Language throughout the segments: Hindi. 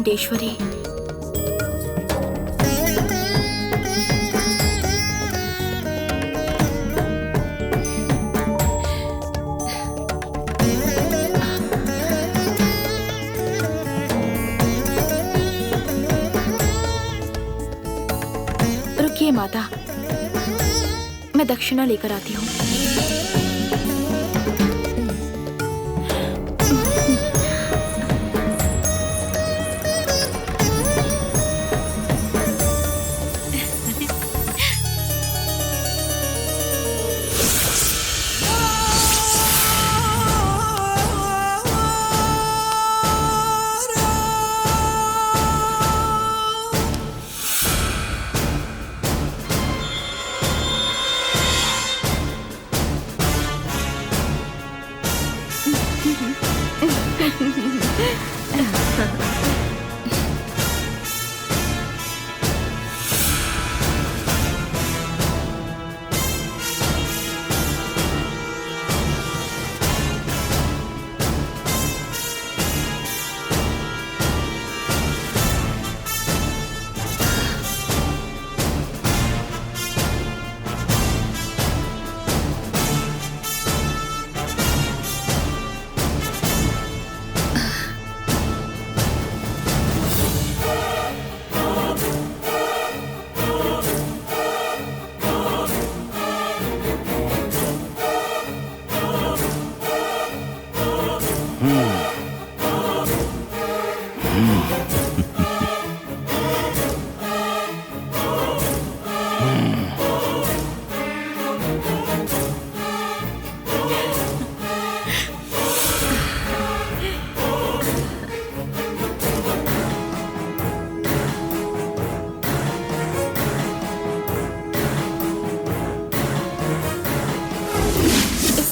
वेंकटेश्वरी। रुकिए माता, मैं दक्षिणा लेकर आती हूँ।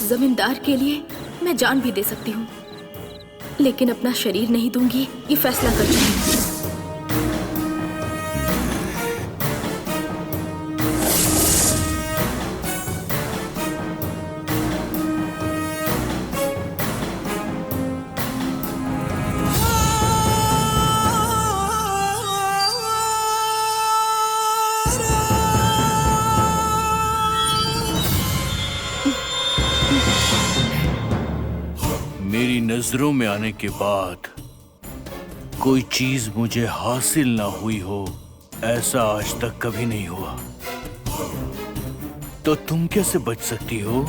जमींदार के लिए मैं जान भी दे सकती हूँ, लेकिन अपना शरीर नहीं दूंगी, ये फैसला कर चुकी हूँ। मेरी नजरों में आने के बाद कोई चीज मुझे हासिल ना हुई हो, ऐसा आज तक कभी नहीं हुआ। तो तुम कैसे बच सकती हो?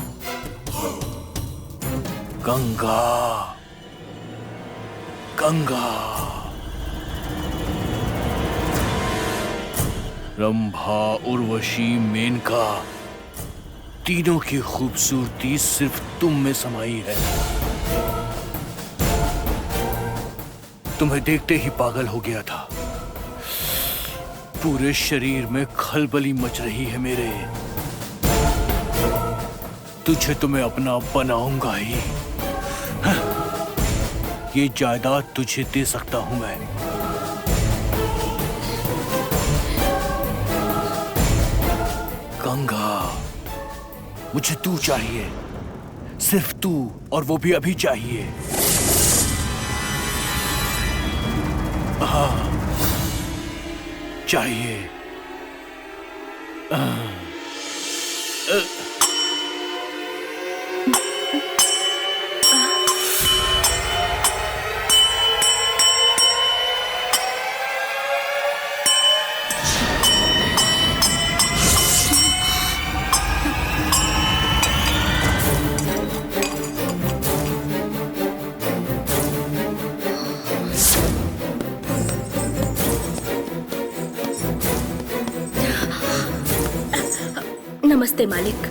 गंगा, गंगा, रंभा, उर्वशी, मेनका, तीनों की खूबसूरती सिर्फ तुम में समाई है। तुम्हें देखते ही पागल हो गया था। पूरे शरीर में खलबली मच रही है मेरे। तुझे तो मैं अपना बनाऊंगा ही। ये जायदाद तुझे दे सकता हूं मैं। गंगा, मुझे तू चाहिए, सिर्फ तू, और वो भी अभी चाहिए। हाँ, चाहिए। नमस्ते मालिक।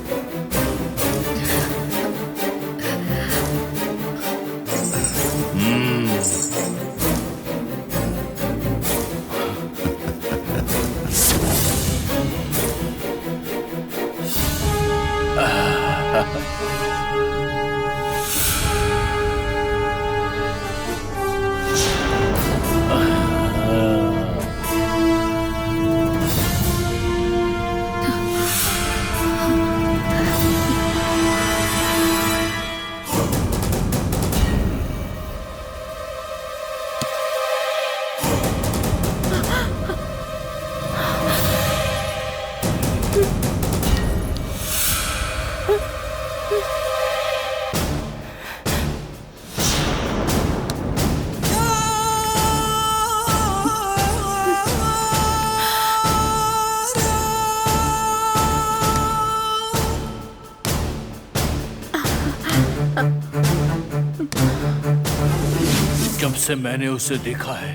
से मैंने उसे देखा है,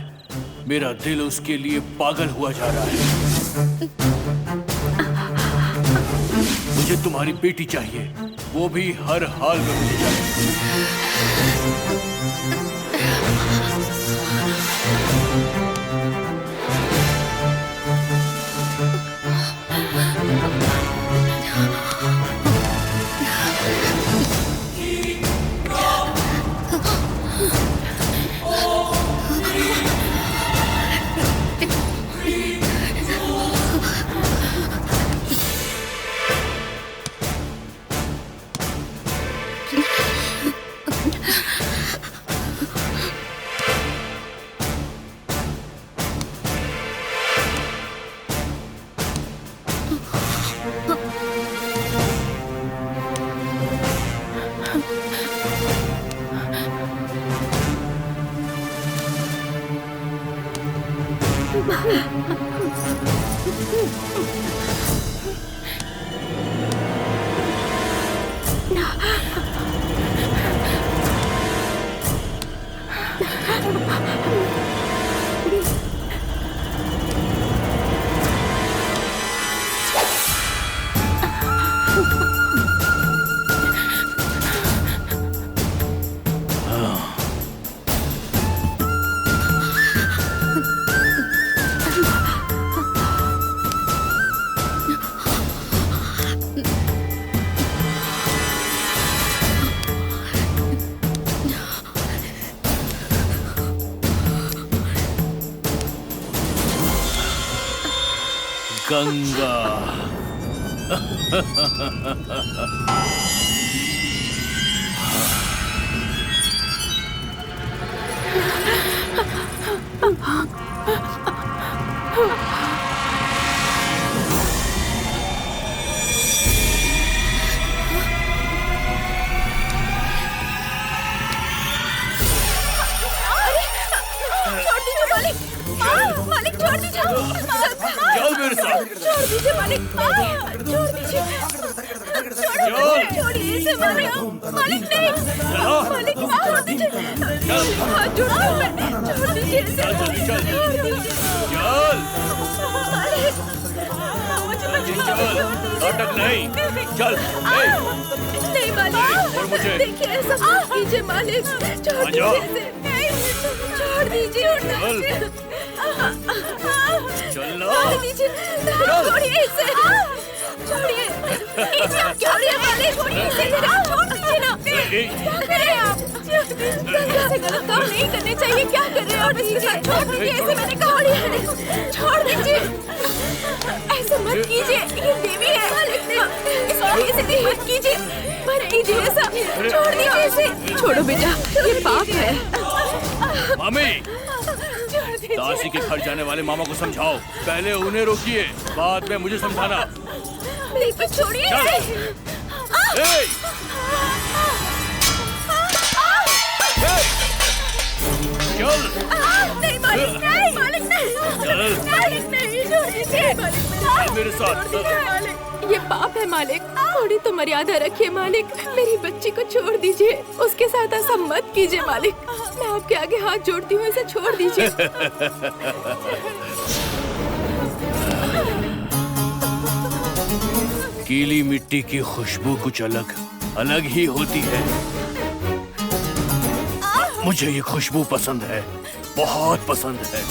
मेरा दिल उसके लिए पागल हुआ जा रहा है। मुझे तुम्हारी बेटी चाहिए, वो भी हर हाल में मुझे चाहिए। गंगा। मालिक छोड़ दीजिए। चल मेरे साथ। छोड़ दीजिए मालिक, छोड़ दीजिए। छोड़िए इसे मालिक। मालिक नहीं, मालिक छोड़ दीजिए। हाथ जोड़ती हूँ मैं, छोड़ दीजिए इसे। चल जल्दी चल। छोड़ दीजिए। चल मालिक, मुझे चल, नाटक नहीं। चल नहीं मालिक, और मुझे देखिए ऐसा मत कीजिए मालिक, छोड़ दीजिए इसे। छोड़ दीजिए। चल छोड़ दीजिए, छोड़िए इसे। छोड़िए छोड़िए मालिक, छोड़िए इसे। छोड़ दीजिए ना। क्या कर रहे हैं आप? ऐसे गलत काम नहीं करने चाहिए। क्या कर रहे हैं आप इसके साथ? छोड़ दीजिए इसे, मैंने कहा छोड़ दीजिए। ऐसा मत कीजिए, ये देवी है। इसे मत कीजिए, मत कीजिए ऐसा। छोड़ दीजिए इसे। छोड़ो बेटा, ये पाप है। मामी, दासी के घर जाने वाले मामा को समझाओ। पहले उन्हें रोकिए, बाद में मुझे समझाना। लेकिन छोड़िए इसे। चल। नहीं मालिक, नहीं मालिक, नहीं मालिक, नहीं, छोड़ दीजिए मालिक, मेरे साथ। मालिक ये पाप है मालिक, थोड़ी तो मर्यादा रखिए मालिक। मेरी बच्ची को छोड़ दीजिए, उसके साथ ऐसा मत कीजिए मालिक। मैं आपके आगे हाथ जोड़ती हूँ, इसे छोड़ दीजिए। गीली मिट्टी की खुशबू कुछ अलग ही होती है। मुझे ये खुशबू पसंद है, बहुत पसंद है।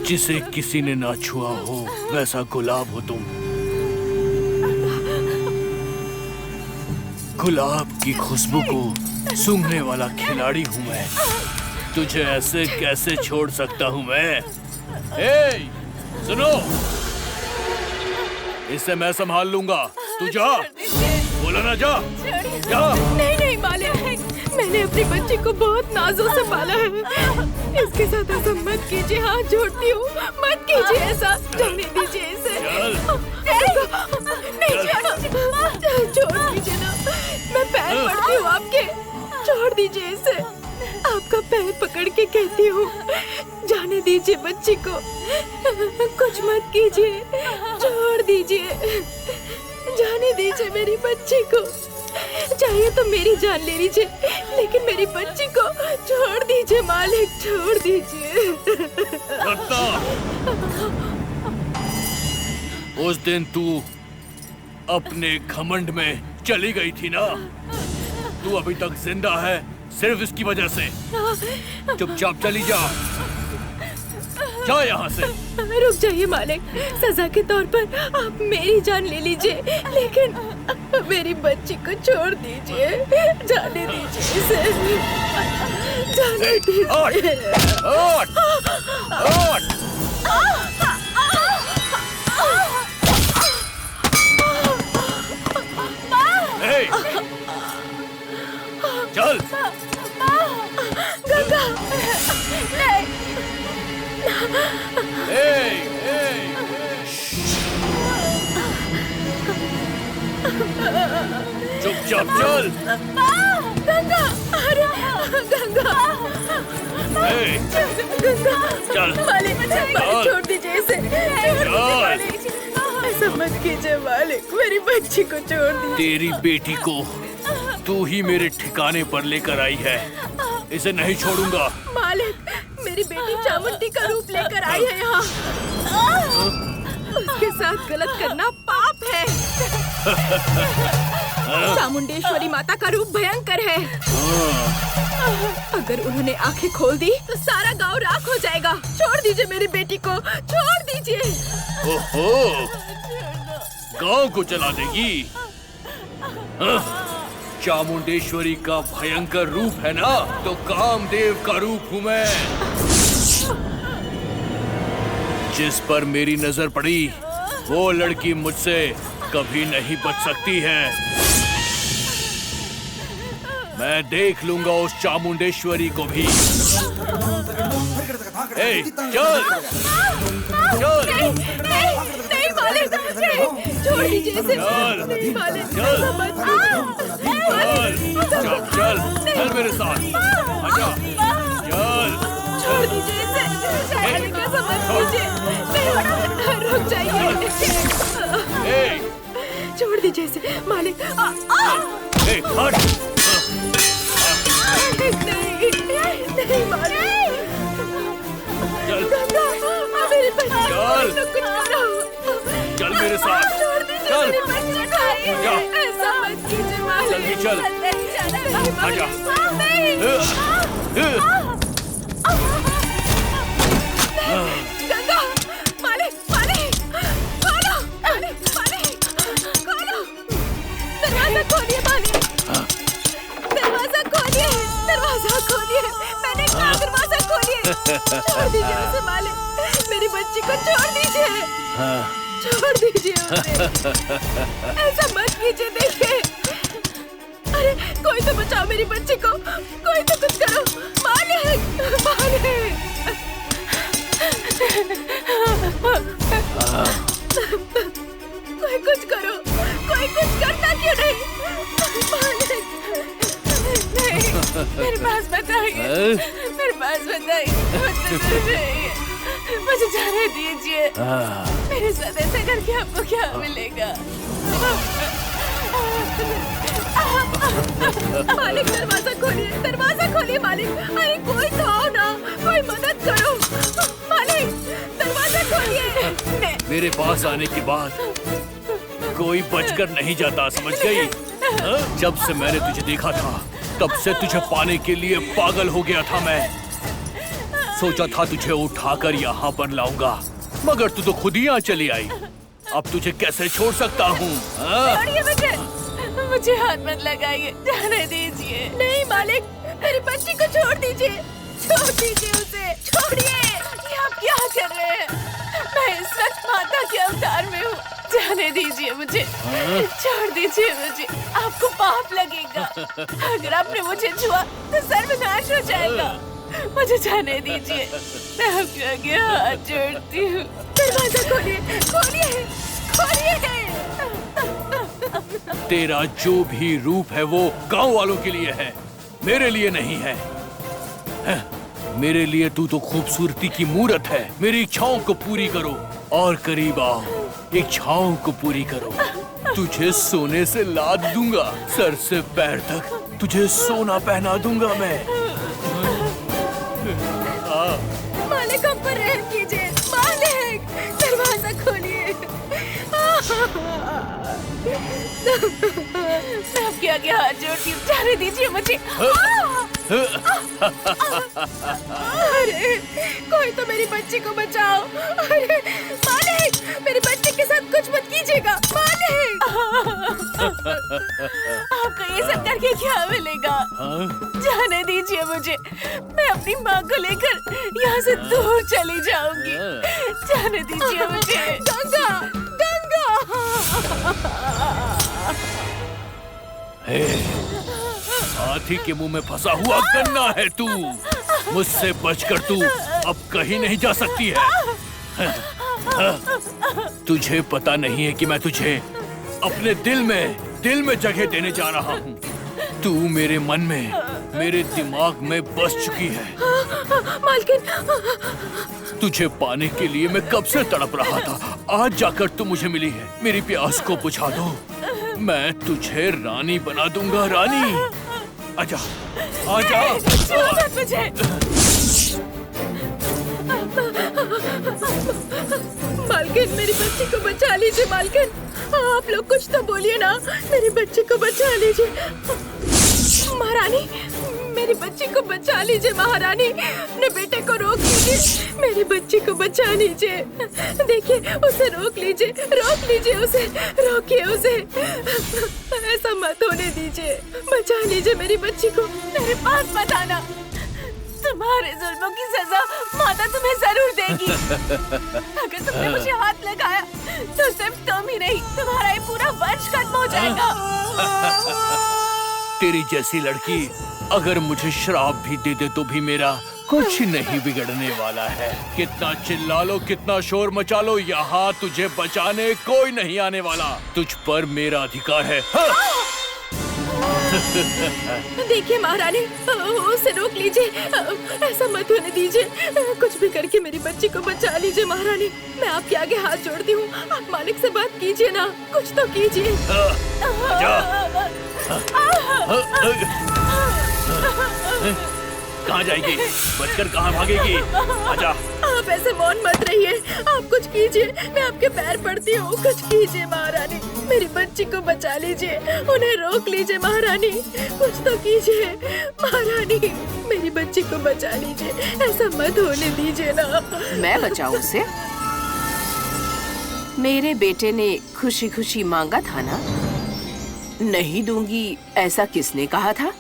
जिसे किसी ने ना छुआ हो वैसा गुलाब हो तुम। गुलाब की खुशबू को सूंघने वाला खिलाड़ी हूँ मैं। तुझे ऐसे कैसे छोड़ सकता हूँ मैं? सुनो, इसे मैं संभाल लूंगा। तू जा, बोला ना, जा जा। नहीं मालिक, मैंने अपनी बच्ची को बहुत नाजों से पाला है। इसके साथ ऐसा मत कीजिए, हाथ जोड़ती हूँ, मत कीजिए ऐसा। जाने दीजिए इसे। नहीं छोड़ दीजिए ना, मैं पैर पड़ती हूँ आपके। छोड़ दीजिए इसे, आपका पैर पकड़ के कहती हूँ, जाने दीजिए बच्ची को। कुछ मत कीजिए, छोड़ दीजिए, जाने दीजिए मेरी बच्ची को। चाहिए तो मेरी जान ले लीजिए, लेकिन मेरी बच्ची को छोड़ दीजिए मालिक, छोड़ दीजिए। रत्ना, उस दिन तू अपने घमंड में चली गई थी ना? तू अभी तक जिंदा है सिर्फ इसकी वजह से। चुपचाप चली जा, जा यहाँ से। रुक जाइए मालिक, सजा के तौर पर आप मेरी जान ले लीजिए, लेकिन मेरी बच्ची को छोड़ दीजिए, जाने दीजिए इसे, जाने दीजिए। चल। गंगा, नहीं। चुपचाप चल। गंगा, अरे गंगा, गंगा, चल। मालिक, छोड़ दीजिए इसे, ऐसा मत कीजिए मालिक, मेरी बच्ची को छोड़ दीजिए। तेरी बेटी को तू ही मेरे ठिकाने पर लेकर आई है, इसे नहीं छोड़ूंगा। मालिक, मेरी बेटी चामुंडी का रूप लेकर आई है यहाँ। उसके साथ गलत करना पाप है। चामुंडेश्वरी माता का रूप भयंकर है। अगर उन्होंने आंखें खोल दी तो सारा गांव राख हो जाएगा। छोड़ दीजिए मेरी बेटी को, छोड़ दीजिए। ओहो, गांव को जला देगी? चामुंडेश्वरी का भयंकर रूप है ना, तो कामदेव का रूप हूँ मैं। जिस पर मेरी नजर पड़ी वो लड़की मुझसे कभी नहीं बच सकती है। मैं देख लूंगा उस चामुंडेश्वरी को भी। ए, चल, चल। नहीं मालिक, छोड़ दीजिए इसे। नहीं मालिक, चल, चल, चल, चल मेरे साथ, आजा, चल। छोड़ दीजिए इसे, मालिक, ऐसा मत कीजिए। नहीं, रुक जाइए। छोड़ दीजिए इसे मालिक। हट। नहीं मालिक। चल, गंगा, मेरी बच्ची चल। को कुछ करो। चल मेरे साथ, छोड़ दीजिए चल। मेरी बच्ची को। आजा। ऐसा मत कीजिए मालिक। जल्दी चल। आजा। गंगा, मालिक, मालिक, खोलो, मालिक, मालिक, खोलो। दरवाजा खोलिए मालिक, दरवाजा खोलिए, दरवाजा खोलिए। मैंने कहा दरवाजा खोलिए। छोड़ दीजिए उसे मालिक, मेरी बच्ची को छोड़ दीजिए, छोड़ दीजिए उसे। ऐसा मत कीजिए, देखिए। अरे कोई तो बचाओ मेरी बच्ची को, कोई तो कुछ करो मालिक, मालिक। कोई कुछ करो, कोई कुछ करता क्यों नहीं? मालिक, नहीं, मेरे पास बताइए, मेरे पास बताइए, मुझे जाने दीजिए। मेरे साथ ऐसे करके आपको क्या मिलेगा? मालिक, दरवाजा खोलिए मालिक। अरे कोई तो आओ ना, कोई मदद करो मालिक, दरवाजा खोलिए। मेरे पास आने के बाद कोई बचकर नहीं जाता, समझ गई? जब से मैंने तुझे देखा था तब से तुझे पाने के लिए पागल हो गया था मैं। सोचा था तुझे उठाकर यहाँ पर लाऊंगा, मगर तू तो खुद ही यहाँ चली आई। अब तुझे कैसे छोड़ सकता हूँ? छोड़िए मुझे हाथ मत लगाइए, जाने दीजिए। नहीं मालिक, मेरी बच्ची को छोड़ दीजिए, छोड़ दीजिए उसे, छोड़िए। ये आप क्या कर रहे हैं? मैं इस वक्त माता के अवतार में हूँ, जाने दीजिए मुझे, छोड़ दीजिए मुझे। आपको पाप लगेगा, अगर आपने मुझे छुआ तो सर्वनाश हो जाएगा। मुझे जाने दीजिए, मैं आपके आगे हाथ जोड़ती हूँ। दरवाजा खोलिए, खोलिए, खोलिए। तेरा जो भी रूप है वो गांव वालों के लिए है, मेरे लिए नहीं है। मेरे लिए तू तो खूबसूरती की मूरत है। मेरी इच्छाओं को पूरी करो और करीब आओ। इच्छाओं को पूरी करो। तुझे सोने से लाद दूंगा, सर से पैर तक तुझे सोना पहना दूंगा मैं। मालिक, हम पर रहम कीजिए। मालिक, दरवाजा खोलिए। मैं आपके आगे हाथ जोड़ती हूँ, जाने दीजिए मुझे। अरे, कोई तो मेरी बच्ची को बचाओ। अरे मालिक, मेरी बच्ची के साथ कुछ मत कीजिएगा। मालिक, आपको ये सब करके क्या मिलेगा? जाने दीजिए मुझे, मैं अपनी माँ को लेकर यहाँ से दूर चली जाऊंगी। जाने दीजिए मुझे। गंगा, गंगा। हाथी के मुंह में फंसा हुआ गन्ना है तू। मुझसे बचकर तू अब कहीं नहीं जा सकती है। तुझे पता नहीं है कि मैं तुझे अपने दिल में जगह देने जा रहा हूँ। तू मेरे मन में, मेरे दिमाग में बस चुकी है। मालकिन, तुझे पाने के लिए मैं कब से तड़प रहा था। आज जाकर तू मुझे मिली है। मेरी प्यास को बुझा दो, मैं तुझे रानी बना दूंगा। रानी, आजा, आजा। छोड़ो मत मुझे। मालकिन, मेरी बच्ची को बचा लीजिए। मालकिन, आप लोग कुछ तो बोलिए ना। मेरी बच्ची को बचा लीजिए। महारानी, मेरी बच्ची को बचा लीजिए। महारानी, अपने बेटे को रोक लीजिए। मेरी बच्ची को बचा लीजिए। देखिए, उसे रोक लीजिए, रोक लीजिए उसे, रोकिए उसे। ऐसा मत होने दीजिए। बचा लीजिए मेरी बच्ची को। मेरे पास मत आना। तुम्हारे जुल्मों की सजा माता तुम्हें जरूर देगी। अगर तुमने मुझे हाथ लगाया तो सिर्फ तुम ही नहीं, तुम्हारा ये पूरा वंश खत्म हो जाएगा। तेरी जैसी लड़की अगर मुझे श्राप भी दे दे तो भी मेरा कुछ नहीं बिगड़ने वाला है। कितना चिल्ला लो, कितना शोर मचा लो, यहाँ तुझे बचाने कोई नहीं आने वाला। तुझ पर मेरा अधिकार है। देखिए महारानी, उसे रोक लीजिए। ऐसा मत होने दीजिए। कुछ भी करके मेरी बच्ची को बचा लीजिए महारानी। मैं आपके आगे हाथ जोड़ती हूँ। आप मालिक से बात कीजिए ना, कुछ तो कीजिए। कहाँ जाएगी? बचकर कहाँ भागेगी? आजा। आप ऐसे मौन मत रहिए। आप कुछ कीजिए, मैं आपके पैर पड़ती हूँ। कुछ कीजिए महारानी, मेरी बच्ची को बचा लीजिए। उन्हें रोक लीजिए महारानी, कुछ तो कीजिए महारानी। मेरी बच्ची को बचा लीजिए, ऐसा मत होने दीजिए ना। मैं बचाऊं उसे? मेरे बेटे ने खुशी खुशी मांगा था ना। नहीं दूंगी ऐसा किसने कहा था?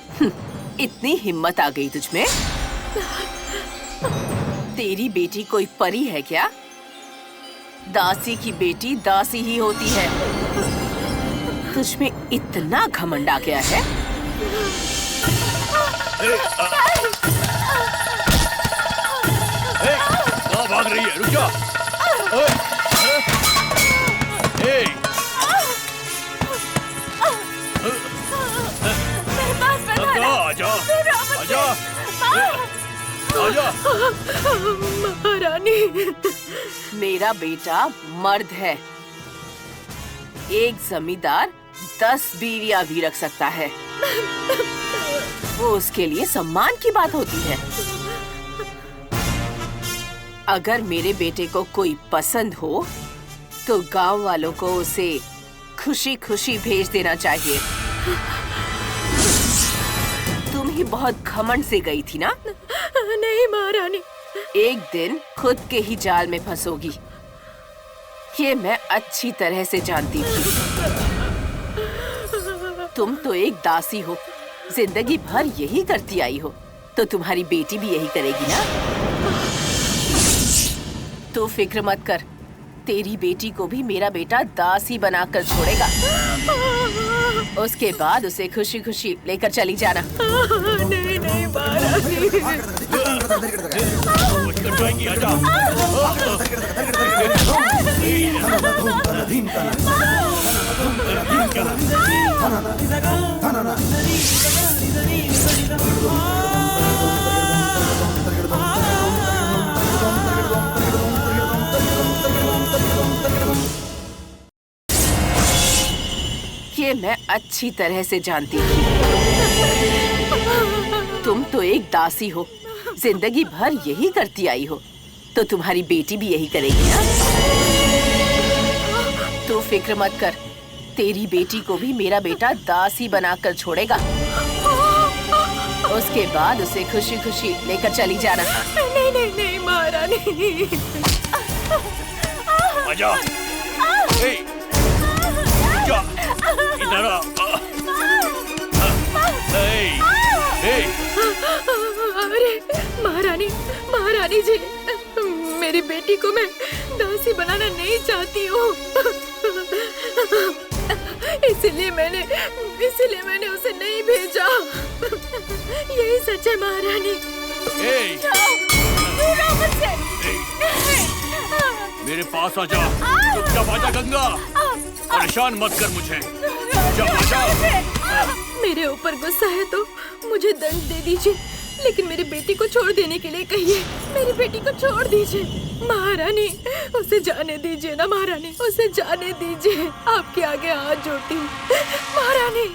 इतनी हिम्मत आ गई तुझमें? तेरी बेटी कोई परी है क्या? दासी की बेटी दासी ही होती है। तुझमें इतना घमंड आ गया है? कहाँ भाग रही है? रुक जा। आजा, आजा, आजा। महारानी, मेरा बेटा मर्द है। एक जमींदार 10 बीवियां भी रख सकता है। वो उसके लिए सम्मान की बात होती है। अगर मेरे बेटे को कोई पसंद हो तो गांव वालों को उसे खुशी खुशी भेज देना चाहिए। तुम ही बहुत घमंड से गई थी ना? नहीं महारानी। एक दिन खुद के ही जाल में फंसोगी, ये मैं अच्छी तरह से जानती थी। तुम तो एक दासी हो, जिंदगी भर यही करती आई हो, तो तुम्हारी बेटी भी यही करेगी ना? तू फिक्र मत कर, तेरी बेटी को भी मेरा बेटा दासी बनाकर छोड़ेगा। उसके बाद उसे खुशी खुशी लेकर चली जाना। नहीं नहीं महारानी। जाएंगी, आजा। ये मैं अच्छी तरह से जानती थी। तुम तो एक दासी हो, जिंदगी भर यही करती आई हो, तो तुम्हारी बेटी भी यही करेगी ना? तू फिक्र मत कर, तेरी बेटी को भी मेरा बेटा दासी बनाकर छोड़ेगा। उसके बाद उसे खुशी खुशी लेकर चली जाना। नहीं नहीं नहीं महारानी। आजा। ए, जा, इधर आ। अरे महारानी, महारानी जी, मेरी बेटी को मैं दासी बनाना नहीं चाहती हूँ। इसीलिए मैंने उसे नहीं भेजा। यही सच है महारानी। दूर मुझसे। मेरे पास आजा, चुपचाप आजा गंगा, परेशान मत कर मुझे। आजा। मेरे ऊपर गुस्सा है तो मुझे दंड दे दीजिए, लेकिन मेरी बेटी को छोड़ देने के लिए कहिए। मेरी बेटी को छोड़ दीजिए महारानी, उसे जाने दीजिए ना महारानी, उसे जाने दीजिए। आपके आगे हाथ जोड़ती हूँ महारानी।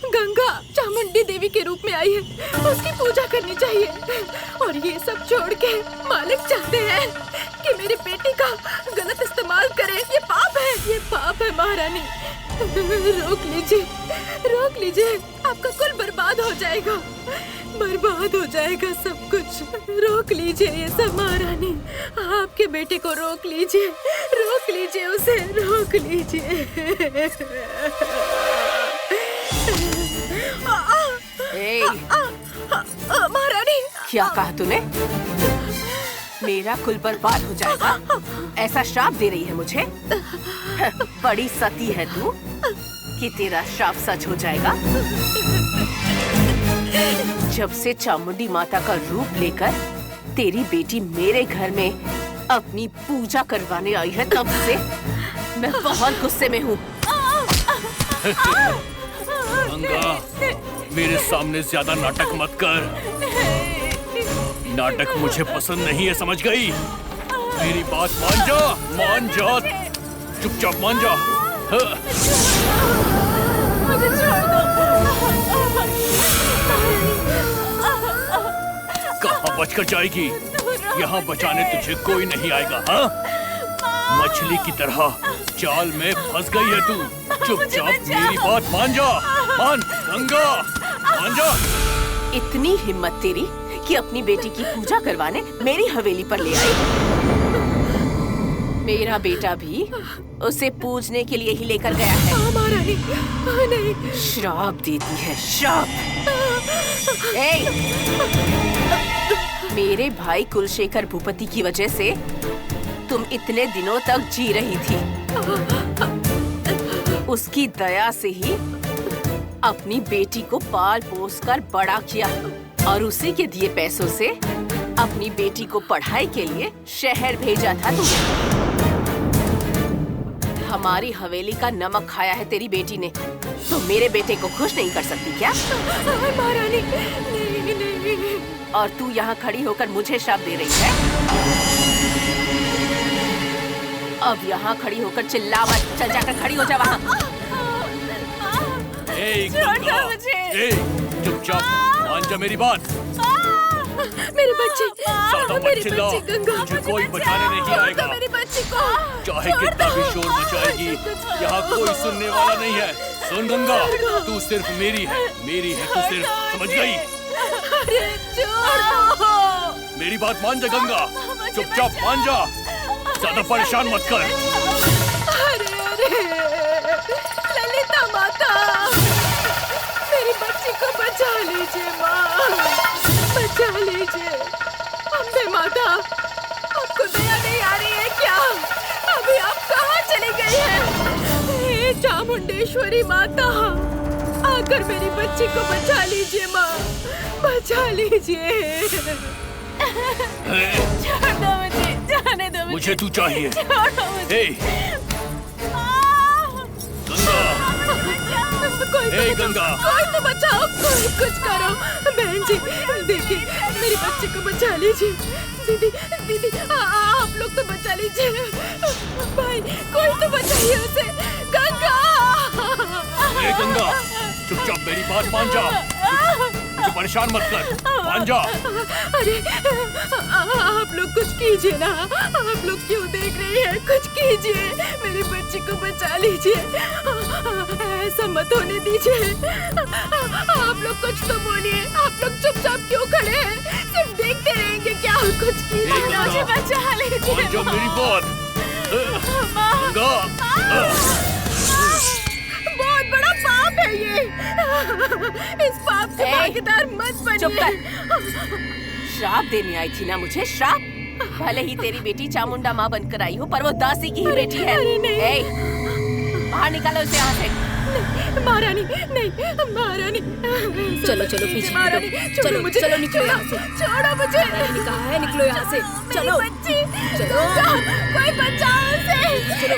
गंगा चामुंडी देवी के रूप में आई है, उसकी पूजा करनी चाहिए। और ये सब छोड़ के मालिक चाहते हैं कि मेरी बेटी का गलत इस्तेमाल करे। ये पाप है, ये पाप है महारानी। रोक लीजिए, आपका कुल बर्बाद हो जाएगा, बर्बाद हो जाएगा सब कुछ। रोक लीजिए ये सब महारानी, आपके बेटे को रोक लीजिए उसे, रोक लीजिए। महारानी, क्या कहा तूने? मेरा कुल बर्बाद हो जाएगा, ऐसा श्राप दे रही है मुझे? बड़ी सती है तू कि तेरा श्राप सच हो जाएगा। जब से चामुंडी माता का रूप लेकर तेरी बेटी मेरे घर में अपनी पूजा करवाने आई है, तब से मैं बहुत गुस्से में हूँ। गंगा, मेरे सामने ज्यादा नाटक मत कर। नाटक मुझे पसंद नहीं है, समझ गई? मेरी बात मान जा, चुपचाप मान जा। मुझे छोड़ दो। कहाँ बचकर जाएगी? यहाँ बचाने तुझे कोई नहीं आएगा। हाँ, मछली की तरह जाल में फंस गई है तू। चुपचाप मेरी बात मान जा, मान गंगा, मान जा। इतनी हिम्मत तेरी कि अपनी बेटी की पूजा करवाने मेरी हवेली पर ले आई। मेरा बेटा भी उसे पूजने के लिए ही लेकर गया है। महारानी, नहीं। श्राप देती है, श्राप। मेरे भाई कुलशेखर भूपति की वजह से तुम इतने दिनों तक जी रही थी। उसकी दया से ही अपनी बेटी को पाल पोस कर बड़ा किया और उसी के दिए पैसों से अपनी बेटी को पढ़ाई के लिए शहर भेजा था तुमने। हमारी हवेली का नमक खाया है तेरी बेटी ने, तो मेरे बेटे को खुश नहीं कर सकती क्या? महारानी, नहीं। और तू यहाँ खड़ी होकर मुझे श्राप दे रही है? अब यहाँ खड़ी होकर चिल्ला मत, चल जाकर खड़ी हो जा वहाँ। चुपचाप मान जा मेरी बात। मेरे बच्चे, मत चिल्लाओ, तुझे कोई बचाने नहीं आएगा। मेरी बच्ची को चाहे कितना भी शोर मचाएगी, यहाँ कोई सुनने वाला नहीं है। सुन गंगा, तू सिर्फ मेरी है तू सिर्फ, समझ गई? मेरी बात मान जा गंगा, चुपचाप मान जा, ज्यादा परेशान मत कर। अरे ललिता माता, मेरी बच्ची को बचा लीजिए माँ, बचा लीजिए। अम्बे माता, आपको दया नहीं आ रही है क्या? अभी आप कहाँ चली गई हैं? हे चामुंडेश्वरी माता, आकर मेरी बच्ची को बचा लीजिए माँ, बचा लीजिए। छोड़ दो मुझे, जाने दो मुझे तू चाहिए। छोड़ो मुझे। गंगा, कोई तो बचाओ, कोई कुछ करो। बहन जी, देखिए मेरी बच्ची को बचा लीजिए। दीदी, आप लोग तो बचा लीजिए। भाई, कोई तो बचाइए उसे। गंगा, गंगा, चुपचाप मेरी बात मान जा। मुझे परेशान मत कर, मान जा। अरे आप लोग कुछ कीजिए ना, आप लोग क्यों देख रहे हैं? कुछ कीजिए, मेरी बच्ची को बचा लीजिए, ऐसा मत होने दीजिए। आप लोग कुछ तो बोलिए, आप लोग चुपचाप क्यों खड़े हैं? सिर्फ देखते रहेंगे क्या? कुछ कीजिए, मुझे बचा लीजिए। मान जा मेरी बात। गंगा, बहुत बड़ा पाप है ये। इस पाप के भागीदार मत बनिए। चुप कर। श्राप देने आई थी ना मुझे, श्राप? भले ही तेरी बेटी चामुंडा माँ बनकर आई हो, पर वो दासी की ही बेटी है। अरे नहीं। बाहर निकालो उसे यहाँ से। महारानी नहीं, महारानी। चलो चलो पीछे, महारानी चलो मुझे, चलो निकलो यहाँ से। छोड़ो मुझे। मैंने कहा है निकलो यहाँ से। चलो मेरी बच्ची, चलो। कोई बचाओ उसे। चलो।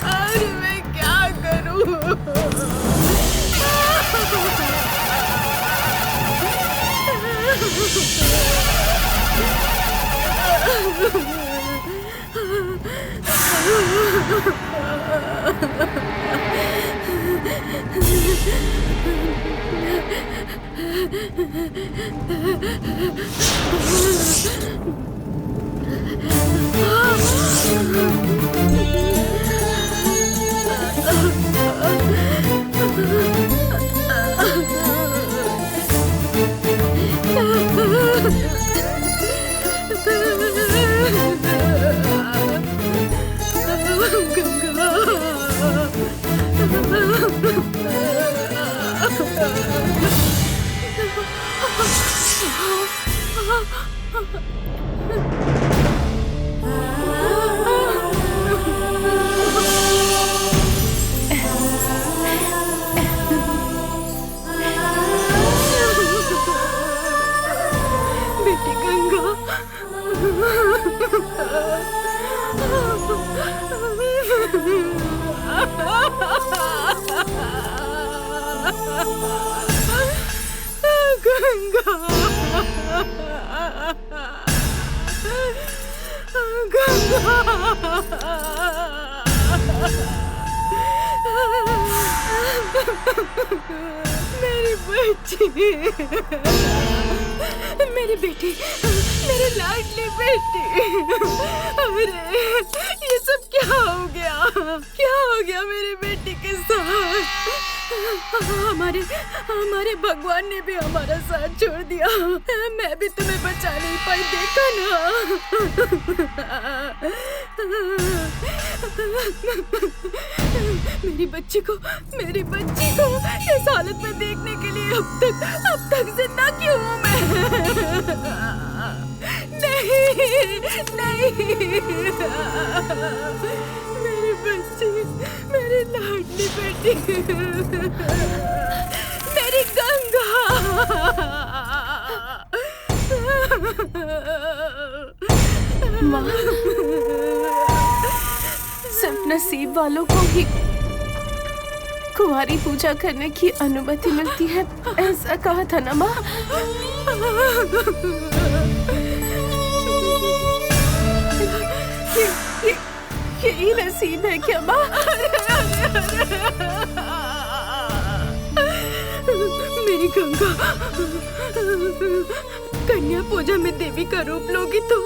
अरे मैं क्या करूं? बेटी गंगा। मेरी बच्ची, मेरी बेटी, मेरी लाडली बेटी। अरे ये सब क्या हो गया? क्या हो गया मेरी बेटी के साथ? हमारे भगवान ने भी हमारा साथ छोड़ दिया। मैं भी तुम्हें बचा नहीं पाई, देखा ना। मेरी बच्ची को इस हालत में देखने के लिए अब तक जिंदा क्यों हूँ मैं? नहीं, मेरी बच्ची, मेरी लाडली बेटी, मेरी गंगा। माँ, सिर्फ नसीब वालों को ही कुंवारी पूजा करने की अनुमति मिलती है, ऐसा कहा था ना माँ? यही नसीब है क्या माँ? मेरी गंगा, कन्या पूजा में देवी का रूप लोगी तो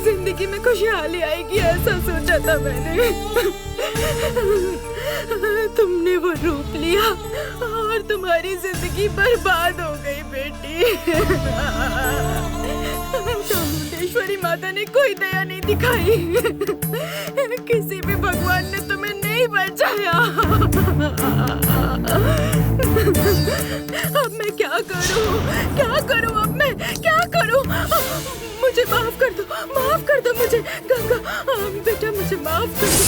जिंदगी में खुशहाली आएगी, ऐसा सोचा था मैंने। तुमने वो रूप लिया और तुम्हारी जिंदगी बर्बाद हो गई बेटी। चामुंडेश्वरी माता ने कोई दया नहीं दिखाई, किसी भी भगवान ने तुम्हें नहीं बचाया। अब मैं क्या करूं? अब मैं क्या करूं? मुझे माफ कर दो मुझे गंगा। बेटा मुझे माफ कर दो।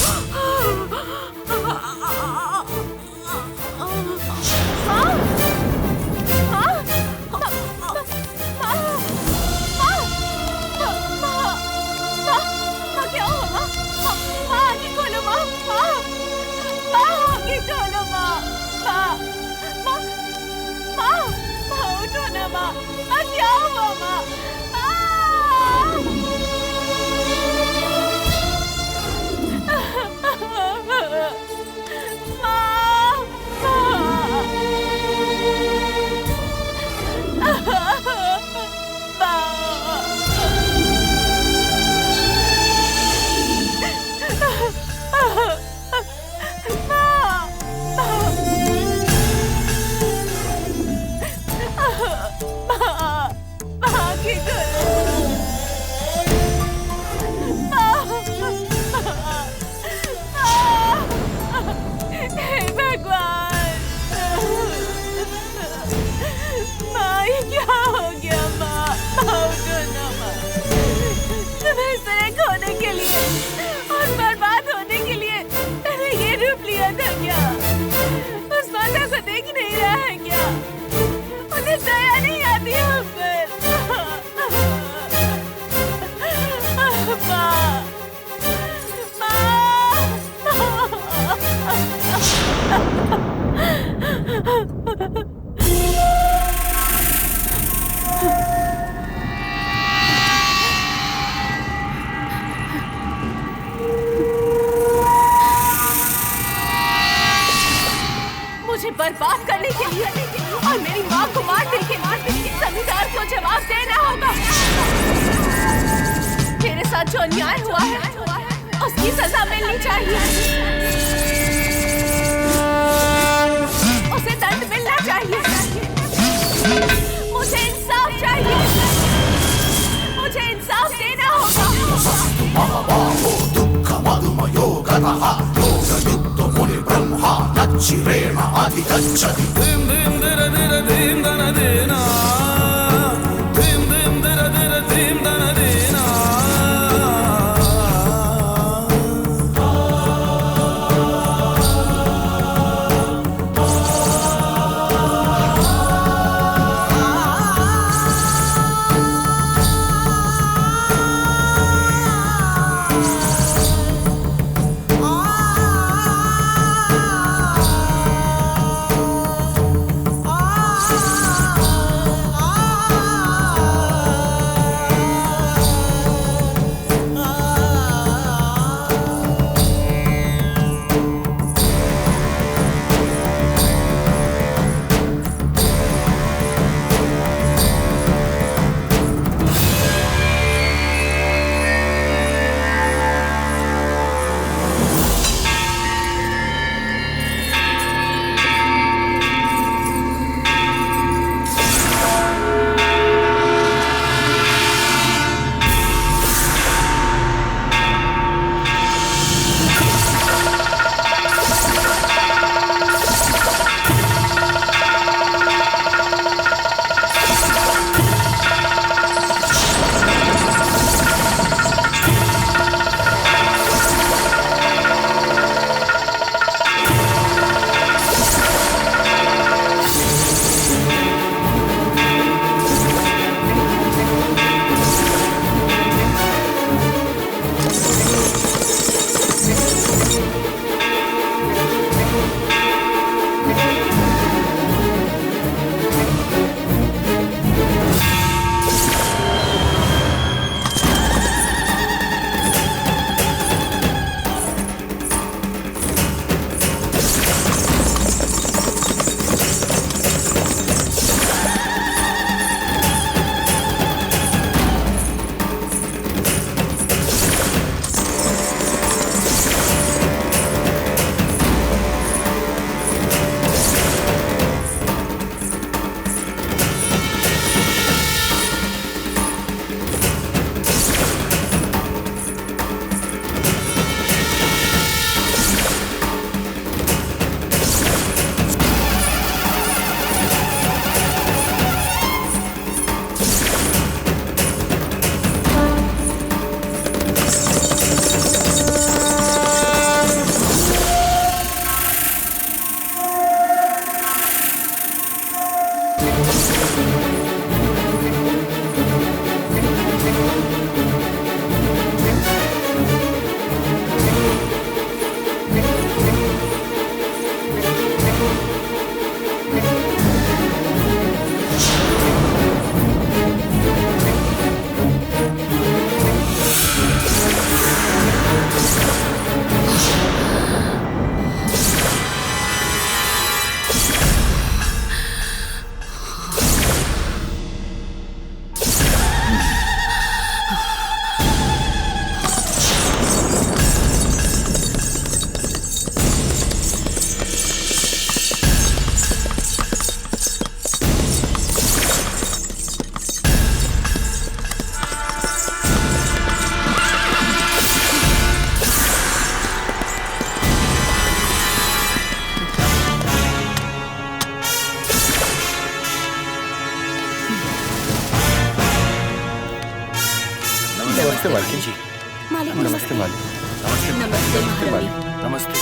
बर्बाद करने के लिए और मेरी माँ को मारने के लिए जमींदार को जवाब देना होगा। मेरे साथ जो अन्याय हुआ है उसकी सजा मिलनी चाहिए, उसे दंड मिलना चाहिए। मुझे इंसाफ चाहिए, मुझे इंसाफ देना होगा। नमस्ते मालकिन जी। मालिक नमस्ते मालिक। नमस्ते नमस्ते महारानी। नमस्ते।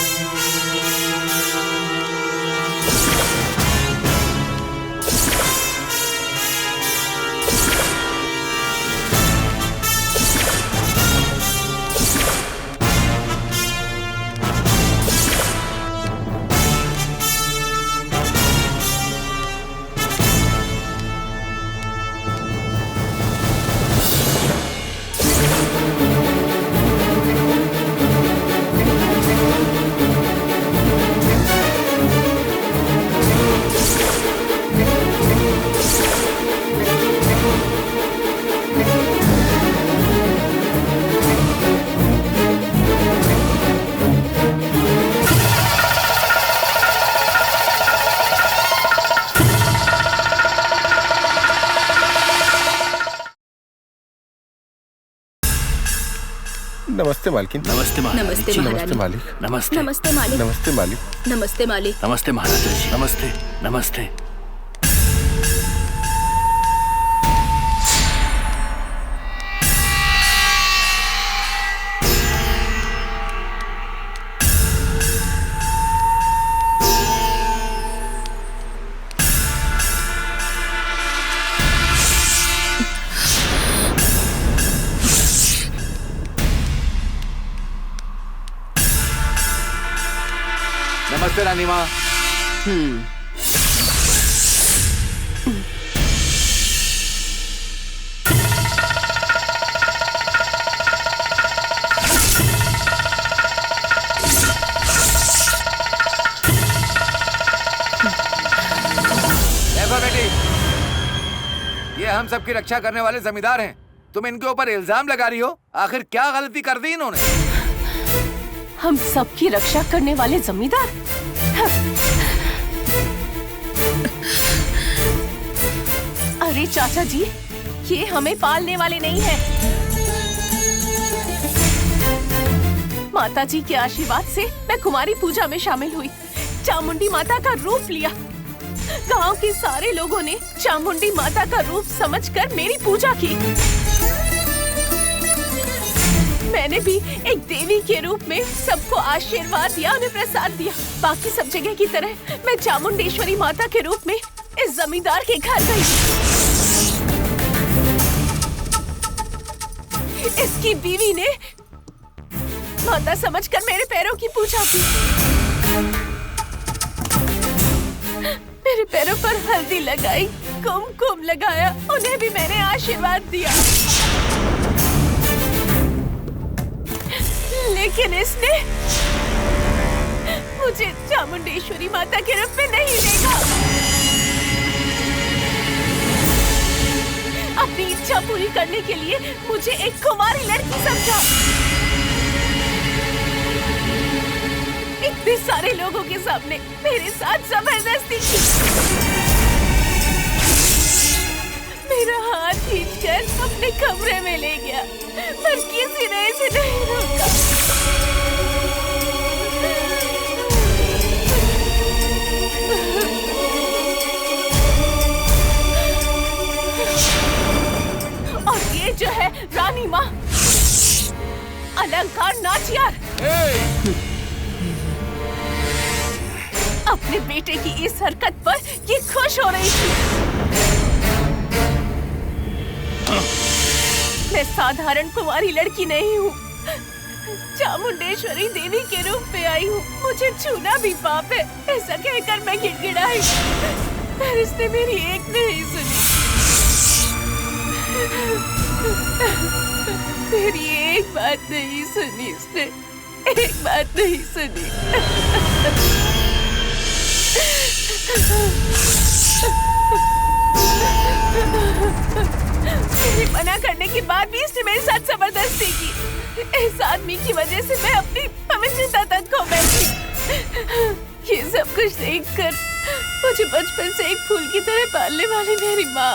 नमस्ते मालकिन। नमस्ते महारानी नमस्ते जी। नमस्ते महारानी। मालिक। नमस्ते। नमस्ते मालिक। नमस्ते मालिक। नमस्ते मालिक। नमस्ते महाराजा जी। नमस्ते। नमस्ते। नमस्ते रानी माँ। देखो बेटी, ये हम सबकी रक्षा करने वाले जमींदार हैं। तुम इनके ऊपर इल्जाम लगा रही हो। आखिर क्या गलती कर दी इन्होंने? हम सबकी रक्षा करने वाले जमींदार? अरे चाचा जी, ये हमें पालने वाले नहीं हैं। माता जी के आशीर्वाद से मैं कुमारी पूजा में शामिल हुई, चामुंडी माता का रूप लिया। गांव के सारे लोगों ने चामुंडी माता का रूप समझकर मेरी पूजा की। मैंने भी एक देवी के रूप में सबको आशीर्वाद दिया, उन्हें प्रसाद दिया। बाकी सब जगह की तरह मैं चामुंडेश्वरी माता के रूप में इस जमींदार के घर गई। इसकी बीवी ने माता समझकर मेरे पैरों की पूजा की। मेरे पैरों पर हल्दी लगाई, कुमकुम लगाया, उन्हें भी मैंने आशीर्वाद दिया। लेकिन इसने मुझे चामुंडेश्वरी माता के रूप में नहीं देखा। अपनी इच्छा पूरी करने के लिए मुझे एक कुमारी लड़की समझा। इतने सारे लोगों के सामने मेरे साथ जबरदस्ती की। मेरा हाथ खींचकर अपने कमरे में ले गया, पर किसी ने इसे नहीं रोका। और ये जो है रानी माँ, अलंकार नाचियार, अपने बेटे की इस हरकत पर ये खुश हो रही थी। मैं साधारण कुंवारी लड़की नहीं हूँ, चामुंडेश्वरी देवी के रूप में आई हूँ। मुझे छूना भी पाप है, ऐसा कहकर मैं गिड़गिड़ाई, पर इसने मेरी एक नहीं सुनी। मेरी एक बात नहीं सुनी इसने, एक बात नहीं सुनी। मेरी मना करने के बाद भी इसने मेरे साथ जबरदस्ती की। इस आदमी की वजह से मैं अपनी पवित्रता तक खो बैठी। ये सब कुछ देखकर मुझे बचपन से एक फूल की तरह पालने वाली मेरी माँ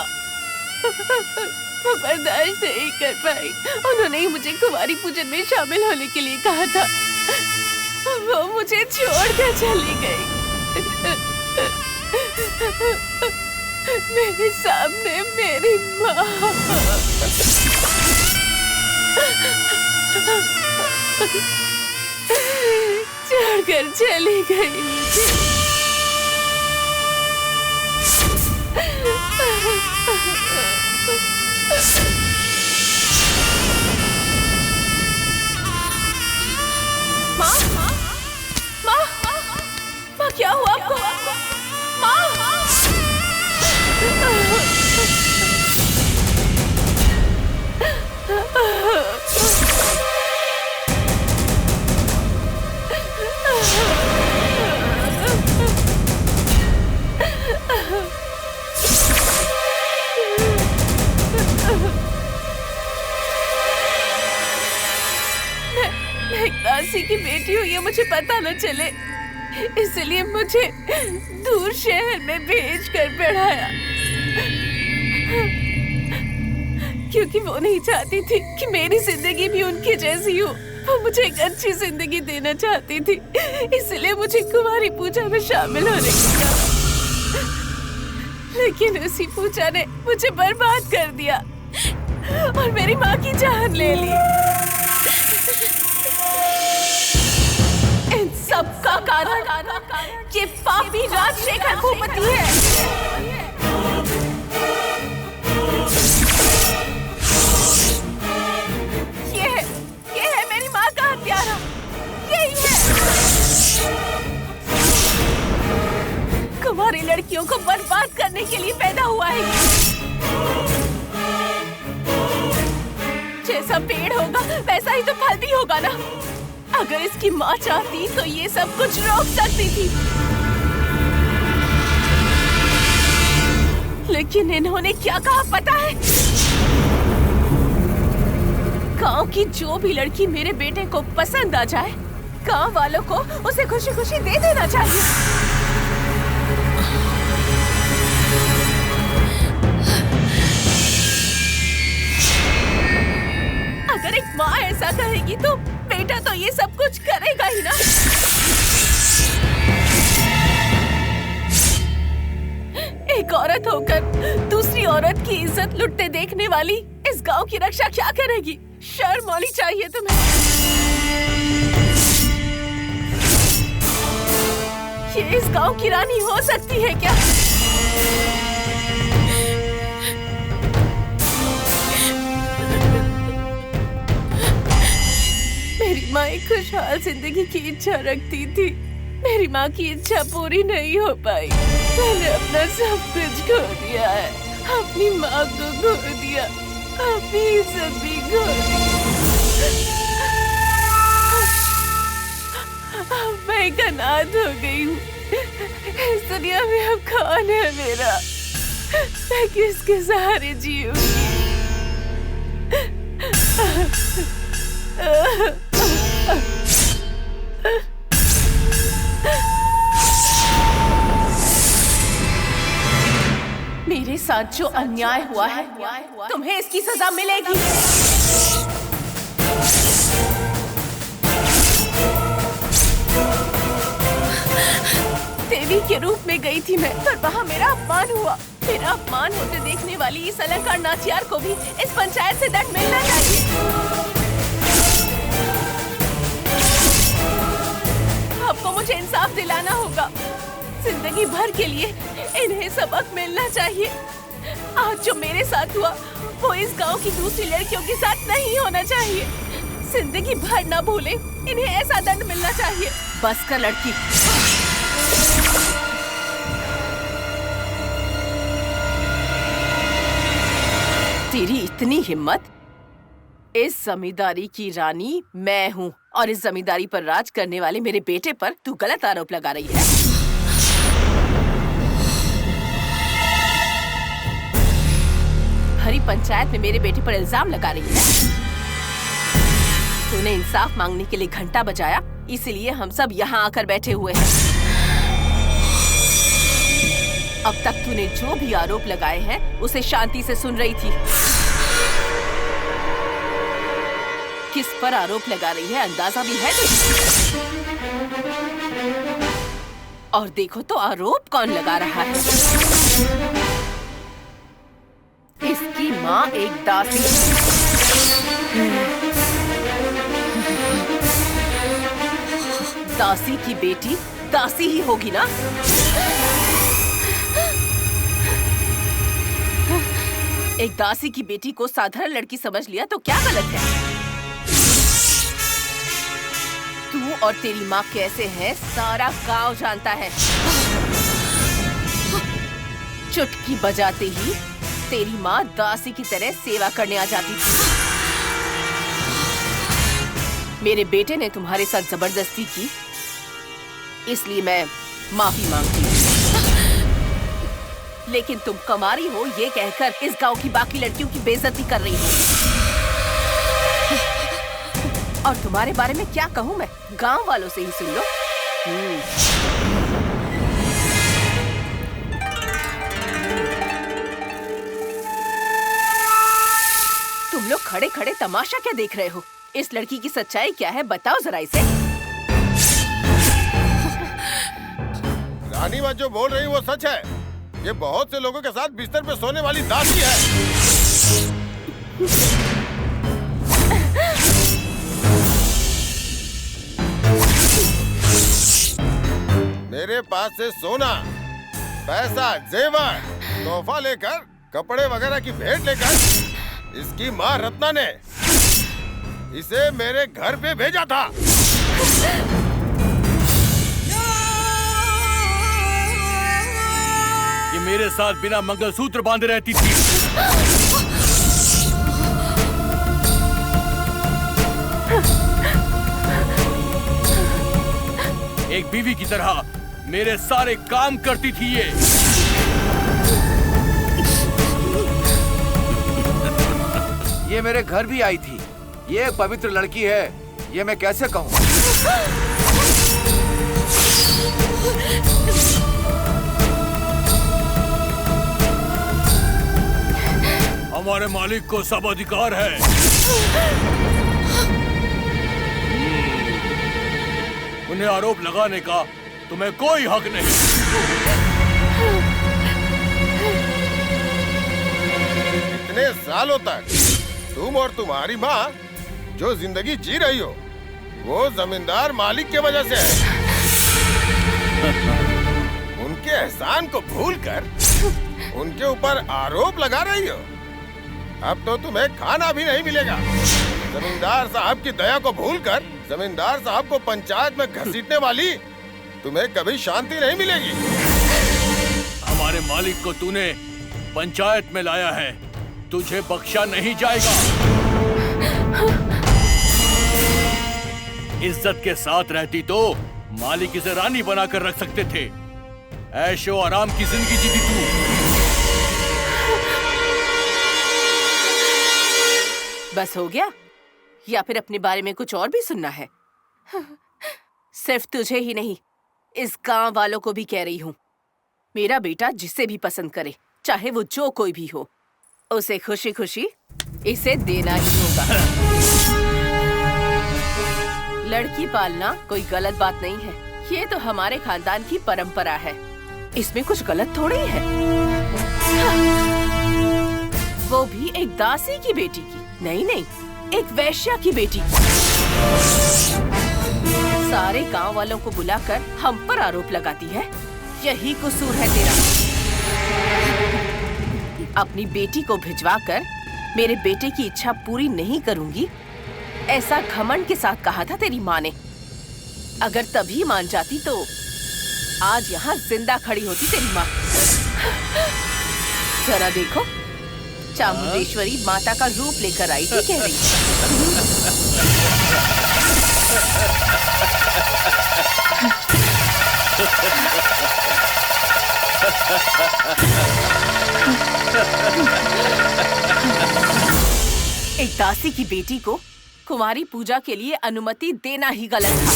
वो बर्दाश्त नहीं कर पाई। उन्होंने ही मुझे कुंवारी पूजन में शामिल होने के लिए कहा था। वो मुझे छोड़कर चली गई। मेरे सामने मेरी माँ छोड़कर चली गई मुझे। माँ, माँ, माँ, क्या हुआ आपको? माँ, मैं एक दासी की बेटी हूँ, ये मुझे पता न चले, इसलिए मुझे दूर शहर में भेज कर पढ़ाया, क्योंकि वो नहीं चाहती थी कि मेरी जिंदगी भी उनकी जैसी हो। वो मुझे एक अच्छी जिंदगी देना चाहती थी, इसलिए मुझे कुंवारी पूजा में शामिल होने को कहा। लेकिन उसी पूजा ने मुझे बर्बाद कर दिया और मेरी माँ की जान ले ली। इन सब का कारण ये पापी राजशेखर भूपति है। ये है मेरी माँ का हत्यारा, यही है। कुंवारी लड़कियों को बर्बाद करने के लिए पैदा हुआ है। जैसा पेड़ होगा वैसा ही तो फल भी होगा ना। अगर इसकी माँ चाहती तो ये सब कुछ रोक सकती थी, लेकिन इन्होंने क्या कहा पता है? गांव की जो भी लड़की मेरे बेटे को पसंद आ जाए, गांव वालों को उसे खुशी खुशी दे देना चाहिए। अगर एक माँ ऐसा कहेगी तो बेटा तो ये सब कुछ करेगा ही ना। एक औरत होकर दूसरी औरत की इज्जत लुटते देखने वाली इस गांव की रक्षा क्या करेगी? शर्म होनी चाहिए तुम्हें। ये इस गांव की रानी हो सकती है क्या? मेरी माँ एक खुशहाल जिंदगी की इच्छा रखती थी। मेरी माँ की इच्छा पूरी नहीं हो पाई। मैंने अपना सब कुछ खो दिया है। अपनी माँ को खो दिया, अपनी इज्जत भी खो दी। मैं एक अनाथ हो गई हूँ। इस दुनिया में अब कौन है मेरा? मैं किसके सहारे जीऊंगी? मेरे साथ जो अन्याय हुआ है, तुम्हें इसकी सजा मिलेगी। देवी के रूप में गई थी मैं, पर वहाँ मेरा अपमान हुआ। मेरा अपमान होते देखने वाली इस अलंकार नाचियार को भी इस पंचायत से दंड मिलना चाहिए। आपको मुझे इंसाफ दिलाना होगा। जिंदगी भर के लिए इन्हें सबक मिलना चाहिए। आज जो मेरे साथ हुआ वो इस गांव की दूसरी लड़कियों के साथ नहीं होना चाहिए। जिंदगी भर ना भूले, इन्हें ऐसा दंड मिलना चाहिए। बस कर लड़की। तेरी इतनी हिम्मत? इस जमींदारी की रानी मैं हूँ और इस जमींदारी पर राज करने वाले मेरे बेटे पर तू गलत आरोप लगा रही है। हरी पंचायत में मेरे बेटे पर इल्जाम लगा रही है। तूने इंसाफ मांगने के लिए घंटा बजाया, इसलिए हम सब यहाँ आकर बैठे हुए हैं। अब तक तूने जो भी आरोप लगाए हैं उसे शांति से सुन रही थी। किस पर आरोप लगा रही है अंदाजा भी है तुझे? और देखो तो आरोप कौन लगा रहा है। इसकी माँ एक दासी। दासी की बेटी दासी ही होगी ना? एक दासी की बेटी को साधारण लड़की समझ लिया तो क्या गलत है? तू और तेरी माँ कैसे हैं सारा गांव जानता है। चुटकी बजाते ही तेरी माँ दासी की तरह सेवा करने आ जाती थी। मेरे बेटे ने तुम्हारे साथ जबरदस्ती की, इसलिए मैं माफी मांगती हूँ। लेकिन तुम कमारी हो ये कहकर इस गांव की बाकी लड़कियों की बेइज्जती कर रही हो। और तुम्हारे बारे में क्या कहूँ मैं, गांव वालों से ही सुन लो। तुम लोग खड़े खड़े तमाशा क्या देख रहे हो? इस लड़की की सच्चाई क्या है बताओ जरा इसे। रानी बात जो बोल रही वो सच है। ये बहुत से लोगों के साथ बिस्तर पे सोने वाली दासी है। मेरे पास से सोना, पैसा, जेवर, तोहफा लेकर, कपड़े वगैरह की भेंट लेकर इसकी माँ रत्ना ने इसे मेरे घर पे भेजा था। ये मेरे साथ बिना मंगलसूत्र बांधे रहती थी। एक बीवी की तरह मेरे सारे काम करती थी ये। ये मेरे घर भी आई थी। ये एक पवित्र लड़की है, ये मैं कैसे कहूँ? हमारे मालिक को सब अधिकार है। उन्हें आरोप लगाने का तुम्हें कोई हक नहीं। इतने सालों तक तुम और तुम्हारी माँ जो जिंदगी जी रही हो वो जमींदार मालिक के वजह से है। उनके एहसान को भूलकर उनके ऊपर आरोप लगा रही हो। अब तो तुम्हें खाना भी नहीं मिलेगा। जमींदार साहब की दया को भूलकर जमींदार साहब को पंचायत में घसीटने वाली तुम्हें कभी शांति नहीं मिलेगी। हमारे मालिक को तूने पंचायत में लाया है, तुझे बख्शा नहीं जाएगा। इज्जत के साथ रहती तो मालिक इसे रानी बनाकर रख सकते थे। ऐशो आराम की जिंदगी जीती तू। बस हो गया? या फिर अपने बारे में कुछ और भी सुनना है? सिर्फ तुझे ही नहीं, इस गांव वालों को भी कह रही हूँ, मेरा बेटा जिसे भी पसंद करे, चाहे वो जो कोई भी हो, उसे खुशी खुशी इसे देना ही होगा। लड़की पालना कोई गलत बात नहीं है, ये तो हमारे खानदान की परंपरा है, इसमें कुछ गलत थोड़ी है। वो भी एक दासी की बेटी की, नहीं, एक वैश्या की बेटी की। सारे गांव वालों को बुलाकर हम पर आरोप लगाती है, यही कसूर है तेरा। अपनी बेटी को भिजवाकर मेरे बेटे की इच्छा पूरी नहीं करूंगी, ऐसा घमंड के साथ कहा था तेरी माँ ने। अगर तभी मान जाती तो आज यहाँ जिंदा खड़ी होती तेरी माँ। जरा देखो, चामुंडेश्वरी माता का रूप लेकर आई थी, कह रही। एक दासी की बेटी को कुंवारी पूजा के लिए अनुमति देना ही गलत था,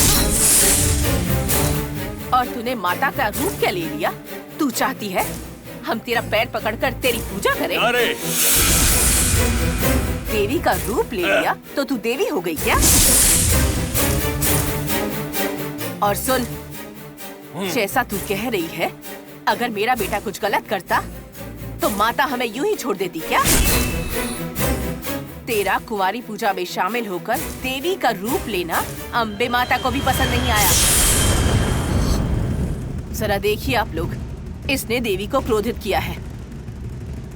और तूने माता का रूप क्या ले लिया? तू चाहती है हम तेरा पैर पकड़कर तेरी पूजा करें? अरे देवी का रूप ले लिया तो तू देवी हो गई क्या? और सुन, जैसा तू कह रही है, अगर मेरा बेटा कुछ गलत करता तो माता हमें यूं ही छोड़ देती क्या? तेरा कुंवारी पूजा में शामिल होकर देवी का रूप लेना अम्बे माता को भी पसंद नहीं आया। जरा देखिए आप लोग, इसने देवी को क्रोधित किया है।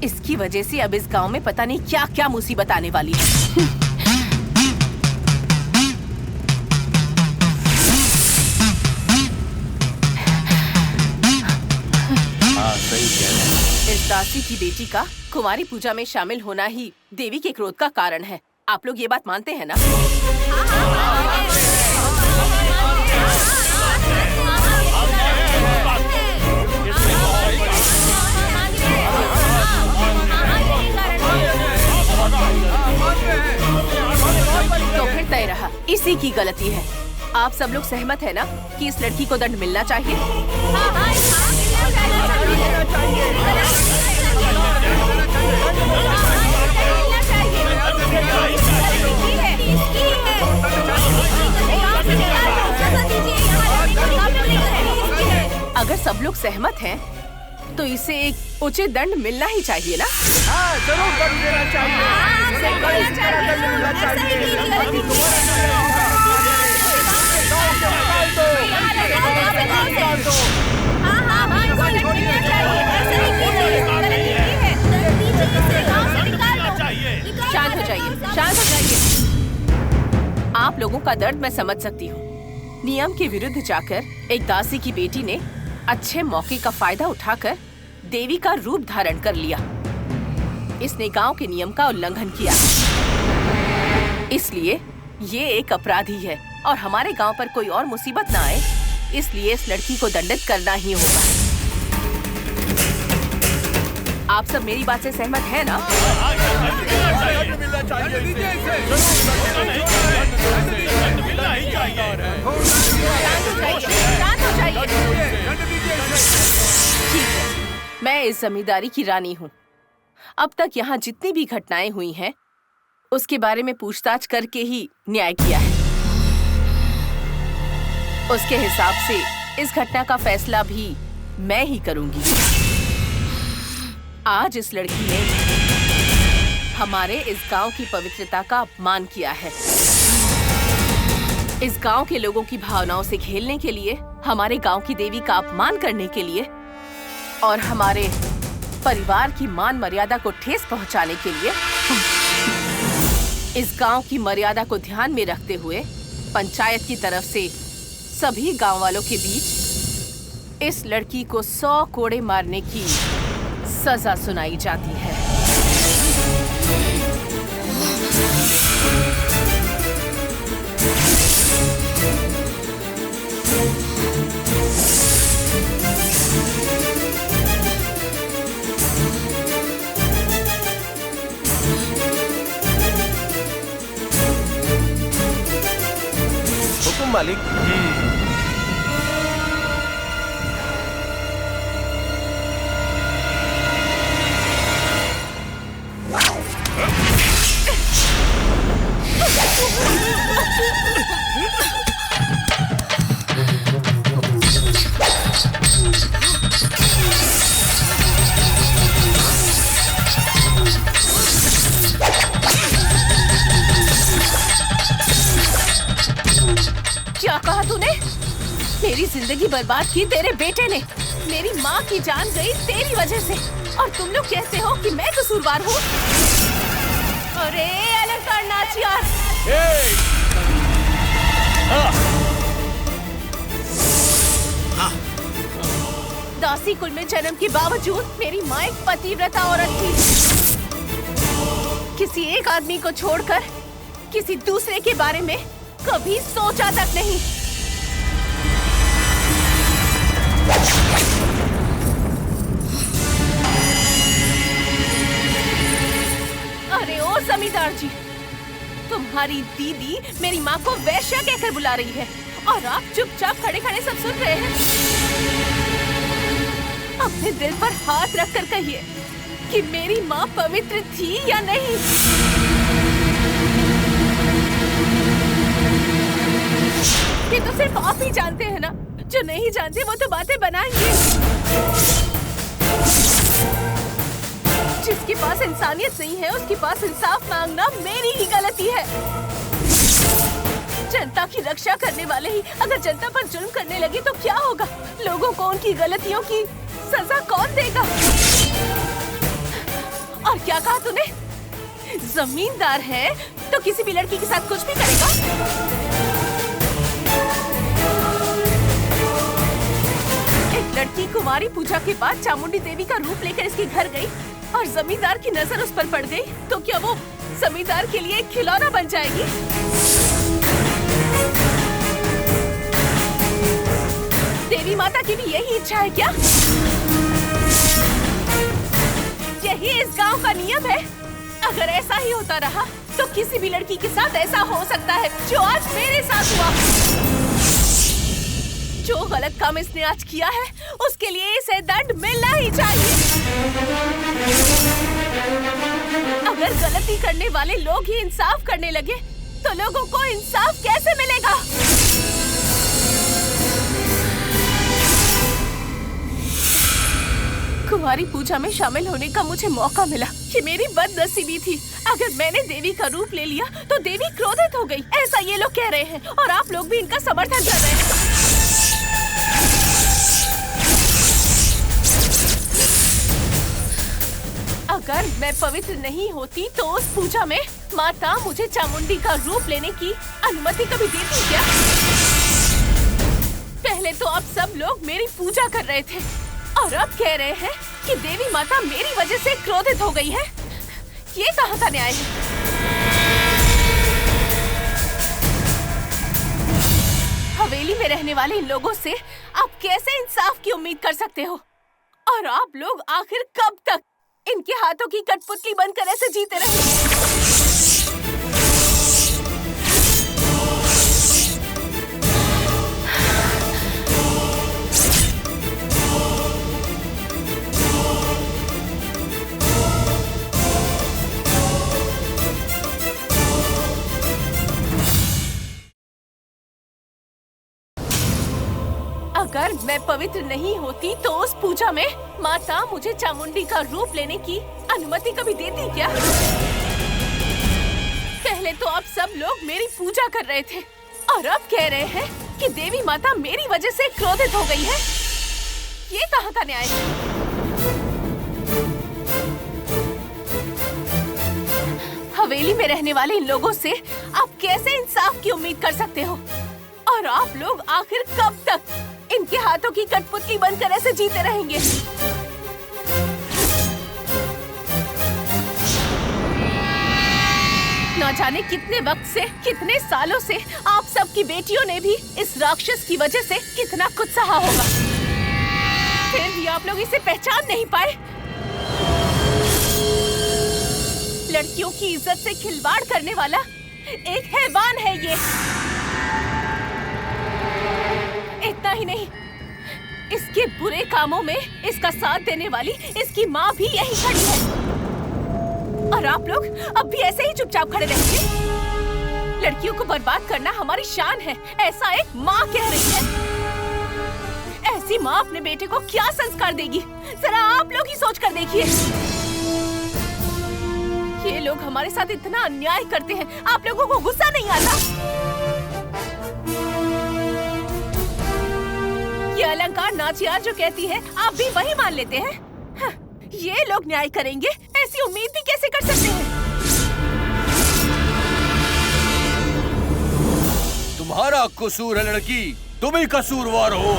इसकी वजह से अब इस गांव में पता नहीं क्या क्या मुसीबत आने वाली है। हाँ, सही कह रहे हैं। इस दासी की बेटी का कुंवारी पूजा में शामिल होना ही देवी के क्रोध का कारण है। आप लोग ये बात मानते हैं ना? तो फिर तय रहा, इसी की गलती है। आप सब लोग सहमत है ना कि इस लड़की को दंड मिलना चाहिए? अगर सब लोग सहमत हैं, तो इसे एक उचित दंड मिलना ही चाहिए ना? हाँ, जरूर दंड देना शांत हो जाइए, शांत हो जाइए। आप लोगों का दर्द मैं समझ सकती हूँ। नियम के विरुद्ध जाकर एक दासी की बेटी ने अच्छे मौके का फायदा उठाकर देवी का रूप धारण कर लिया। इसने गांव के नियम का उल्लंघन किया, इसलिए ये एक अपराधी है और हमारे गांव पर कोई और मुसीबत ना आए, इसलिए इस लड़की को दंडित करना ही होगा। आप सब मेरी बात से सहमत हैं ना? ठीक है, मैं इस जमींदारी की रानी हूँ। अब तक यहाँ जितनी भी घटनाएं हुई हैं, उसके बारे में पूछताछ करके ही न्याय किया है। उसके हिसाब से इस घटना का फैसला भी मैं ही करूंगी। आज इस लड़की ने हमारे इस गांव की पवित्रता का अपमान किया है। इस गांव के लोगों की भावनाओं से खेलने के लिए, हमारे गांव की देवी का अपमान करने के लिए और हमारे परिवार की मान मर्यादा को ठेस पहुंचाने के लिए, इस गांव की मर्यादा को ध्यान में रखते हुए पंचायत की तरफ से सभी गांव वालों के बीच इस लड़की को 100 कोड़े मारने की सजा सुनाई जाती है। मालिक। क्या कहा तूने? मेरी जिंदगी बर्बाद की तेरे बेटे ने। मेरी माँ की जान गई तेरी वजह से, और तुम लोग कहते हो कि मैं कसूरवार हूँ। अरे अलंकार नाचियार, दासी कुल में जन्म के बावजूद मेरी माँ एक पतिव्रता औरत थी। किसी एक आदमी को छोड़कर किसी दूसरे के बारे में कभी सोचा तक नहीं। अरे ओ जमींदार जी, तुम्हारी दीदी मेरी माँ को वैश्या कहकर बुला रही है और आप चुपचाप खड़े खड़े सब सुन रहे हैं। अपने दिल पर हाथ रखकर कहिए कि मेरी माँ पवित्र थी या नहीं। ये तो सिर्फ आप ही जानते हैं ना, जो नहीं जानते वो तो बातें बनाएंगे। जिसके पास इंसानियत नहीं है उसके पास इंसाफ मांगना मेरी ही गलती है। जनता की रक्षा करने वाले ही अगर जनता पर जुल्म करने लगे तो क्या होगा? लोगों को उनकी गलतियों की सजा कौन देगा? और क्या कहा तूने? जमींदार है तो किसी भी लड़की के साथ कुछ भी करेगा? एक लड़की कुमारी पूजा के बाद चामुंडी देवी का रूप लेकर इसके घर गई और जमींदार की नजर उस पर पड़ गई, तो क्या वो जमींदार के लिए एक खिलौना बन जाएगी? देवी माता की भी यही इच्छा है क्या? यही इस गांव का नियम है। अगर ऐसा ही होता रहा तो किसी भी लड़की के साथ ऐसा हो सकता है जो आज मेरे साथ हुआ। जो गलत काम इसने आज किया है उसके लिए इसे दंड मिलना ही चाहिए। अगर गलती करने वाले लोग ही इंसाफ करने लगे तो लोगों को इंसाफ कैसे मिलेगा? कुमारी पूजा में शामिल होने का मुझे मौका मिला। ये मेरी बदनसीबी थी। अगर मैंने देवी का रूप ले लिया तो देवी क्रोधित हो गई, ऐसा ये लोग कह रहे हैं और आप लोग भी इनका समर्थन कर रहे हैं। अगर मैं पवित्र नहीं होती तो उस पूजा में माता मुझे चामुंडी का रूप लेने की अनुमति कभी देती क्या? पहले तो आप सब लोग मेरी पूजा कर रहे थे और अब कह रहे हैं कि देवी माता मेरी वजह से क्रोधित हो गई है। ये कहाँ का न्याय है? हवेली में रहने वाले इन लोगों से आप कैसे इंसाफ की उम्मीद कर सकते हो? और आप लोग आखिर कब तक इनके हाथों की कठपुतली बनकर ऐसे जीते रहेंगे? अगर मैं पवित्र नहीं होती तो उस पूजा में माता मुझे चामुंडी का रूप लेने की अनुमति कभी देती क्या? पहले तो आप सब लोग मेरी पूजा कर रहे थे और अब कह रहे हैं कि देवी माता मेरी वजह से क्रोधित हो गई है। ये कहाँ का न्याय है? हवेली में रहने वाले इन लोगों से आप कैसे इंसाफ की उम्मीद कर सकते हो? और आप लोग आखिर कब तक इनके हाथों की कठपुतली बनकर ऐसे जीते रहेंगे? न जाने कितने वक्त से, कितने सालों से आप सबकी बेटियों ने भी इस राक्षस की वजह से कितना कुछ सहा होगा, फिर भी आप लोग इसे पहचान नहीं पाए। लड़कियों की इज्जत से खिलवाड़ करने वाला एक हैवान है ये। इतना ही नहीं, इसके बुरे कामों में इसका साथ देने वाली इसकी माँ भी यही खड़ी है। और आप लोग अब भी ऐसे ही चुपचाप खड़े रहेंगे? लड़कियों को बर्बाद करना हमारी शान है, ऐसा एक माँ कह रही है। ऐसी माँ अपने बेटे को क्या संस्कार देगी? जरा आप लोग ही सोच कर देखिए। ये लोग हमारे साथ इतना अन्याय करते हैं, आप लोगों को गुस्सा नहीं आता? ये अलंकार नाचियार जो कहती है, आप भी वही मान लेते हैं? हाँ, ये लोग न्याय करेंगे, ऐसी उम्मीद भी कैसे कर सकते हैं? तुम्हारा कसूर है लड़की, तुम ही कसूरवार हो।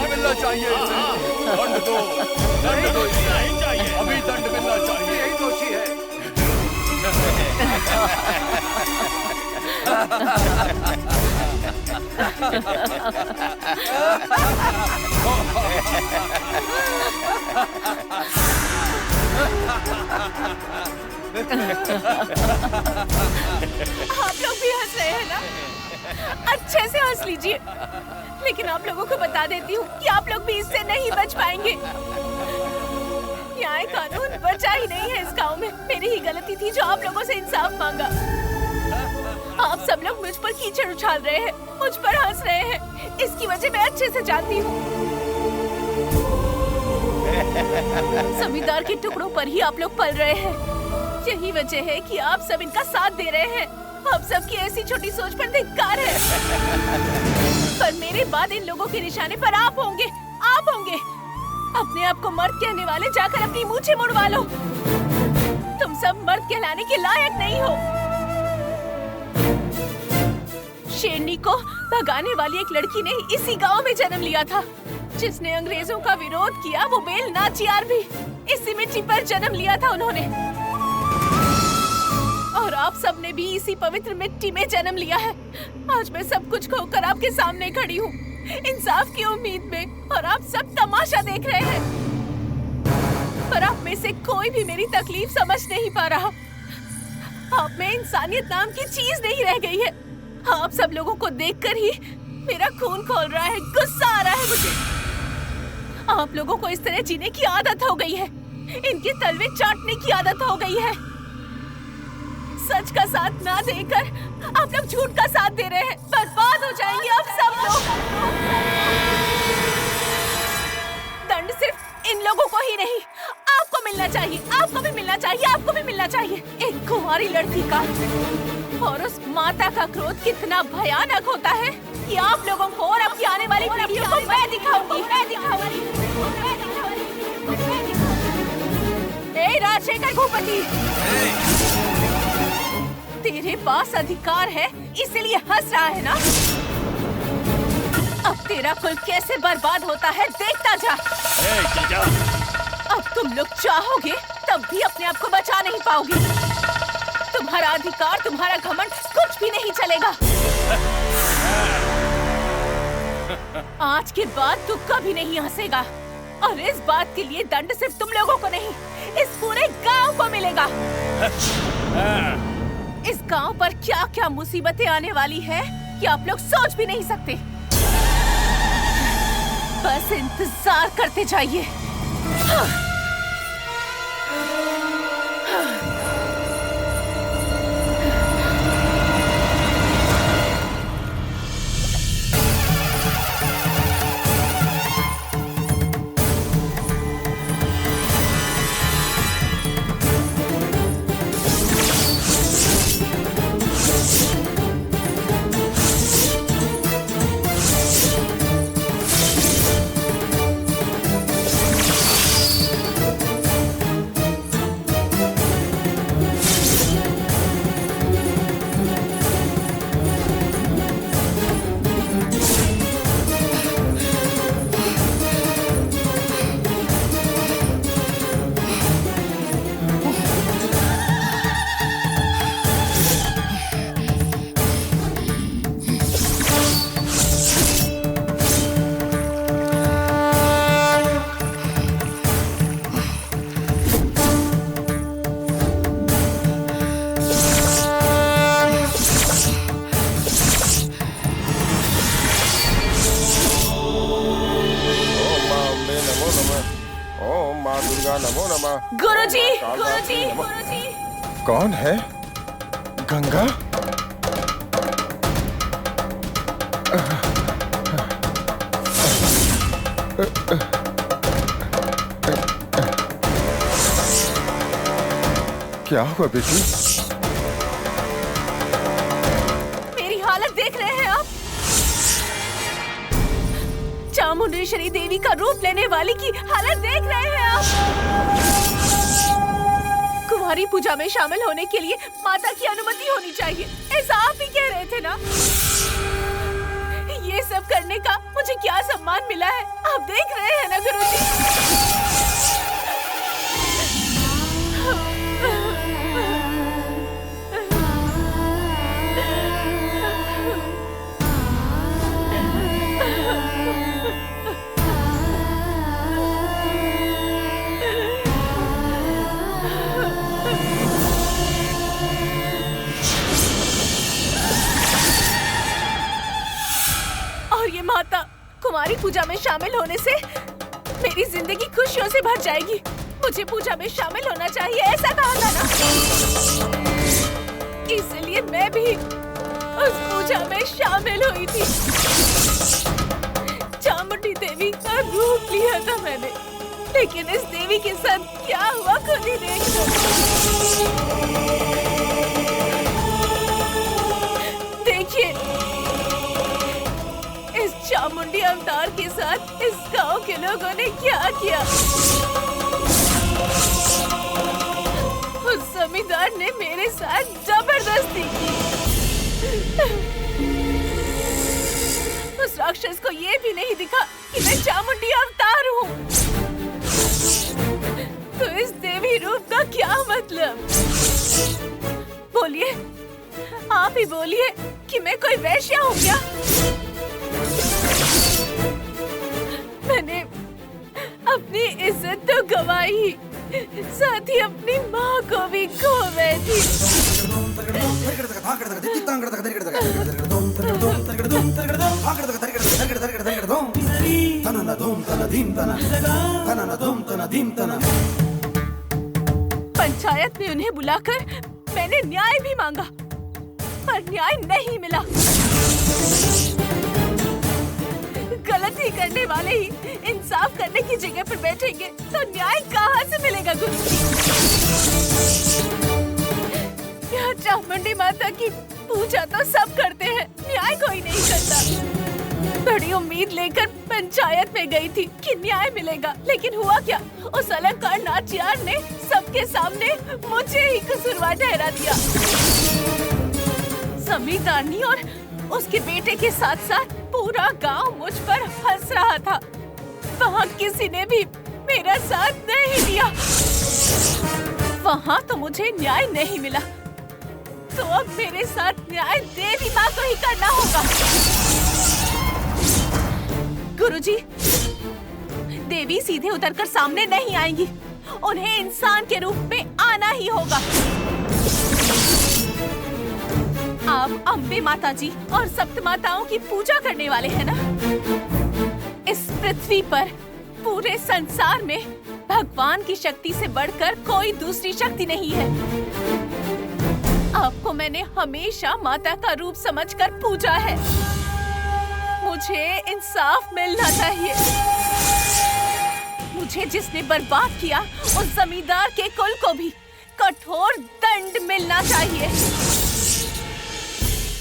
मिलना चाहिए, दंड दो, अभी दंड मिलना चाहिए। यही दोषी है। आप लोग भी हंस रहे हैं ना? अच्छे से हंस लीजिए। लेकिन आप लोगों को बता देती हूँ कि आप लोग भी इससे नहीं बच पाएंगे। न्याय कानून बचा ही नहीं है इस गांव में। मेरी ही गलती थी जो आप लोगों से इंसाफ मांगा। आप सब लोग मुझ पर कीचड़ उछाल रहे हैं, मुझ पर हंस रहे हैं। इसकी वजह मैं अच्छे से जानती हूँ। जमींदार के टुकड़ों पर ही आप लोग पल रहे हैं। यही वजह है कि आप सब इनका साथ दे रहे हैं। आप सबकी ऐसी छोटी सोच पर धिक्कार है। पर मेरे बाद इन लोगों के निशाने पर आप होंगे, आप होंगे। अपने आप को मर्द कहने वाले जाकर अपनी मूंछें मुड़वा लो। तुम सब मर्द कहलाने के लायक नहीं हो। शेरनी को भगाने वाली एक लड़की ने इसी गांव में जन्म लिया था। जिसने अंग्रेजों का विरोध किया वो बेल नाचियार भी इसी मिट्टी पर जन्म लिया था उन्होंने। और आप सब ने भी इसी पवित्र मिट्टी में जन्म लिया है। आज मैं सब कुछ खोकर आपके सामने खड़ी हूँ, इंसाफ की उम्मीद में, और आप सब तमाशा देख रहे हैं। पर आप में से कोई भी मेरी तकलीफ समझ नहीं पा रहा। आप में इंसानियत नाम की चीज नहीं रह गई है। आप सब लोगों को देखकर ही मेरा खून खौल रहा है, गुस्सा आ रहा है मुझे। आप लोगों को इस तरह जीने की आदत हो गई है, इनके तलवे चाटने की आदत हो गई है। सच का साथ ना देकर आप लोग झूठ का साथ दे रहे हैं। बर्बाद हो जाएंगे आप सब लोग। दंड सिर्फ इन लोगों को ही नहीं, आपको मिलना चाहिए, आपको भी मिलना चाहिए, आपको भी मिलना चाहिए। एक कुंवारी लड़की का और उस माता का क्रोध कितना भयानक होता है कि आप लोगों को और आपकी आने वाली पीढ़ियों को मैं दिखाऊंगी। ए राजशेखर भूपति, तेरे पास अधिकार है इसलिए हंस रहा है ना? अब तेरा कुल कैसे बर्बाद होता है देखता जा। अब तुम लोग चाहोगे तब भी अपने आप को बचा नहीं पाओगे। तुम्हारा अधिकार, तुम्हारा घमंड कुछ भी नहीं चलेगा। आज के बाद तू कभी नहीं हंसेगा। और इस बात के लिए दंड सिर्फ तुम लोगों को नहीं, इस पूरे गांव को मिलेगा। इस गांव पर क्या क्या मुसीबतें आने वाली है कि आप लोग सोच भी नहीं सकते। बस इंतजार करते जाइए। गुरुजी, गुरुजी। कौन है? गंगा? क्या हुआ बेटी? मेरी हालत देख रहे हैं आप? चामुंडेश्वरी देवी का रूप लेने वाली की हालत देख रहे हैं आप? कुमारी पूजा में शामिल होने के लिए माता की अनुमति होनी चाहिए, ऐसा आप ही कह रहे थे ना? ये सब करने का मुझे क्या सम्मान मिला है, आप देख रहे हैं ना गुरुजी? माता, कुमारी पूजा में शामिल होने से मेरी जिंदगी खुशियों से भर जाएगी। मुझे पूजा में शामिल होना चाहिए, ऐसा कहा था ना? इसलिए मैं भी उस पूजा में शामिल हुई थी। चामुंडी देवी का रूप लिया था मैंने, लेकिन इस देवी के साथ क्या हुआ खुद ही देख लो। देखिए, चामुंडी अवतार के साथ इस गांव के लोगों ने क्या किया। उस जमींदार ने मेरे साथ जबरदस्ती की। उस राक्षस को ये भी नहीं दिखा कि मैं चामुंडी अवतार हूँ। तो इस देवी रूप का क्या मतलब? बोलिए, आप ही बोलिए कि मैं कोई वैश्या हूँ क्या? मैंने अपनी इज्जत तो गवाई, साथ ही अपनी माँ को भी खो बैठी। पंचायत में उन्हें बुलाकर मैंने न्याय भी मांगा, पर न्याय नहीं मिला। गलती करने वाले ही इंसाफ करने की जगह पर बैठेंगे तो न्याय कहाँ से मिलेगा गुरुजी? यहाँ चामुंडी माता की पूजा तो सब करते हैं, न्याय कोई नहीं करता। बड़ी उम्मीद लेकर पंचायत में गई थी कि न्याय मिलेगा, लेकिन हुआ क्या? उस अलंकार नाचियार ने सबके सामने मुझे ही कसूरवार ठहरा दिया। जमींदारनी और उसके बेटे के साथ साथ पूरा गांव मुझ पर हंस रहा था। वहाँ किसी ने भी मेरा साथ नहीं दिया। वहाँ तो मुझे न्याय नहीं मिला, तो अब मेरे साथ न्याय देवी माँ को ही करना होगा। गुरुजी, देवी सीधे उतरकर सामने नहीं आएंगी, उन्हें इंसान के रूप में आना ही होगा। आप अम्बे माता जी और सप्त माताओं की पूजा करने वाले हैं ना? इस पृथ्वी पर, पूरे संसार में भगवान की शक्ति से बढ़कर कोई दूसरी शक्ति नहीं है। आपको मैंने हमेशा माता का रूप समझकर पूजा है। मुझे इंसाफ मिलना चाहिए। मुझे जिसने बर्बाद किया, उस जमींदार के कुल को भी कठोर दंड मिलना चाहिए।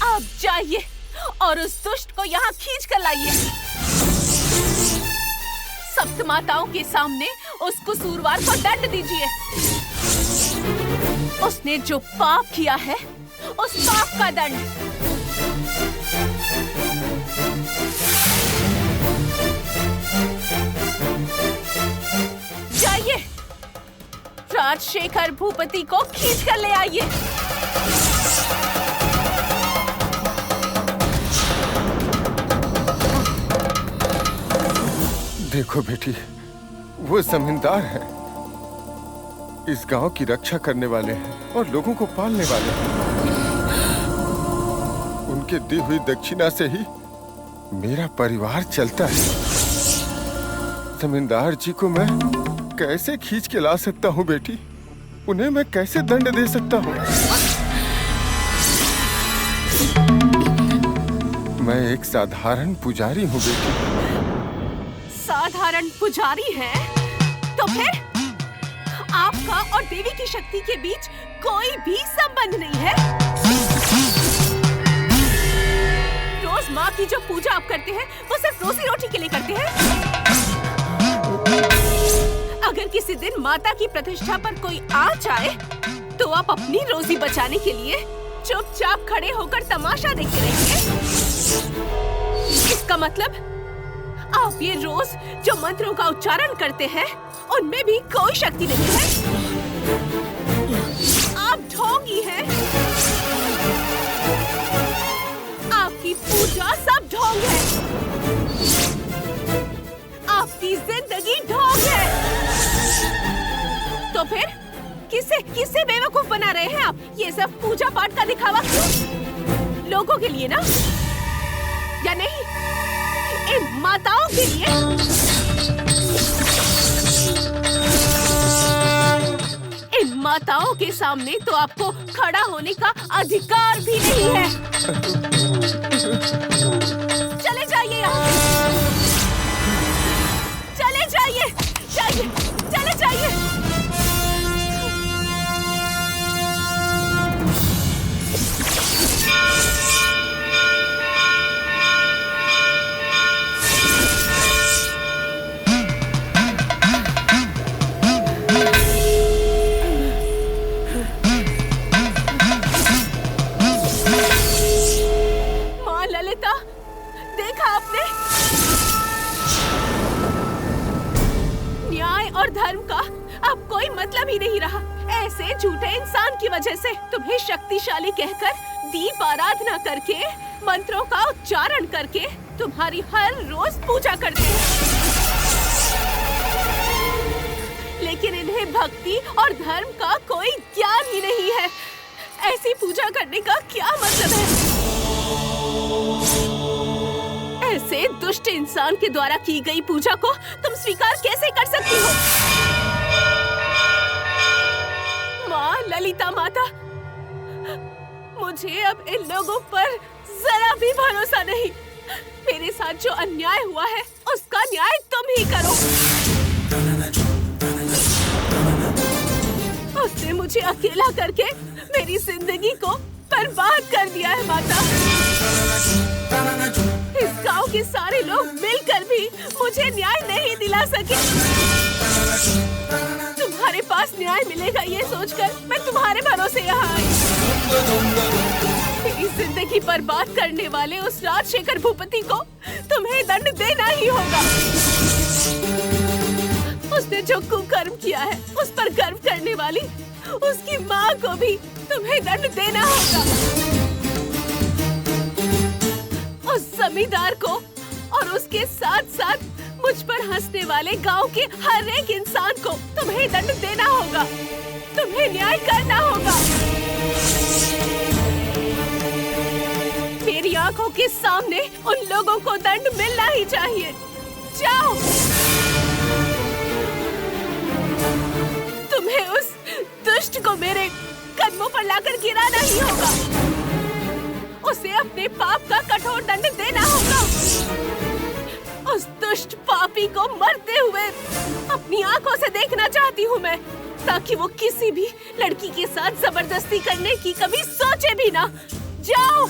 आप जाइए और उस दुष्ट को यहाँ खींच कर लाइए। सप्त माताओं के सामने उस कसूरवार को दंड दीजिए। उसने जो पाप किया है, उस पाप का दंड। जाइए, राजशेखर भूपति को खींच कर ले आइए। देखो बेटी, वो जमींदार हैं, इस गांव की रक्षा करने वाले हैं और लोगों को पालने वाले हैं। उनके दी हुई दक्षिणा से ही मेरा परिवार चलता है। जमींदार जी को मैं कैसे खींच के ला सकता हूँ बेटी? उन्हें मैं कैसे दंड दे सकता हूँ? मैं एक साधारण पुजारी हूँ बेटी। साधारण पुजारी है तो फिर आपका और देवी की शक्ति के बीच कोई भी संबंध नहीं है। रोज माँ की जो पूजा आप करते हैं वो सिर्फ रोजी रोटी के लिए करते हैं। अगर किसी दिन माता की प्रतिष्ठा पर कोई आ जाए तो आप अपनी रोजी बचाने के लिए चुपचाप खड़े होकर तमाशा देखते रहेंगे। इसका मतलब आप ये रोज जो मंत्रों का उच्चारण करते हैं उनमें भी कोई शक्ति नहीं है। आप ढोंगी हैं। आपकी पूजा सब ढोंग है। आपकी जिंदगी ढोंग है। तो फिर किसे बेवकूफ बना रहे हैं आप? ये सब पूजा पाठ का दिखावा क्यों? लोगों के लिए ना, या नहीं इन माताओं के लिए? इन माताओं के सामने तो आपको खड़ा होने का अधिकार भी नहीं है। चले जाइए यहाँ से। चले जाइए, जाइए, चले जाइए। देखा आपने? न्याय और धर्म का अब कोई मतलब ही नहीं रहा। ऐसे झूठे इंसान की वजह से तुम्हें शक्तिशाली कहकर दीप आराधना करके मंत्रों का उच्चारण करके तुम्हारी हर रोज पूजा करते हैं, लेकिन इन्हें भक्ति और धर्म का कोई ज्ञान ही नहीं है। ऐसी पूजा करने का क्या मतलब है? ऐसे दुष्ट इंसान के द्वारा की गई पूजा को तुम स्वीकार कैसे कर सकती हो? माँ ललिता माता, मुझे अब इन लोगों पर जरा भी भरोसा नहीं। मेरे साथ जो अन्याय हुआ है उसका न्याय तुम ही करो। उसने मुझे अकेला करके मेरी जिंदगी को बर्बाद कर दिया है माता। इस गांव के सारे लोग मिलकर भी मुझे न्याय नहीं दिला सके। तुम्हारे पास न्याय मिलेगा ये सोचकर मैं तुम्हारे भरोसे यहाँ आई। मेरी जिंदगी बर्बाद करने वाले उस राजशेखर भूपति को तुम्हें दंड देना ही होगा। उसने जो कुकर्म किया है उस पर गर्व करने वाली उसकी माँ को भी तुम्हें दंड देना होगा। उस जमींदार को और उसके साथ साथ मुझ पर हंसने वाले गांव के हर एक इंसान को तुम्हें दंड देना होगा। तुम्हें न्याय करना होगा। मेरी आंखों के सामने उन लोगों को दंड मिलना ही चाहिए। जाओ। तुम्हें उस दुष्ट को मेरे कदमों पर लाकर गिराना ही होगा। उसे अपने पाप का कठोर दंड देना होगा। उस दुष्ट पापी को मरते हुए अपनी आंखों से देखना चाहती हूँ मैं, ताकि वो किसी भी लड़की के साथ जबरदस्ती करने की कभी सोचे भी ना। जाओ।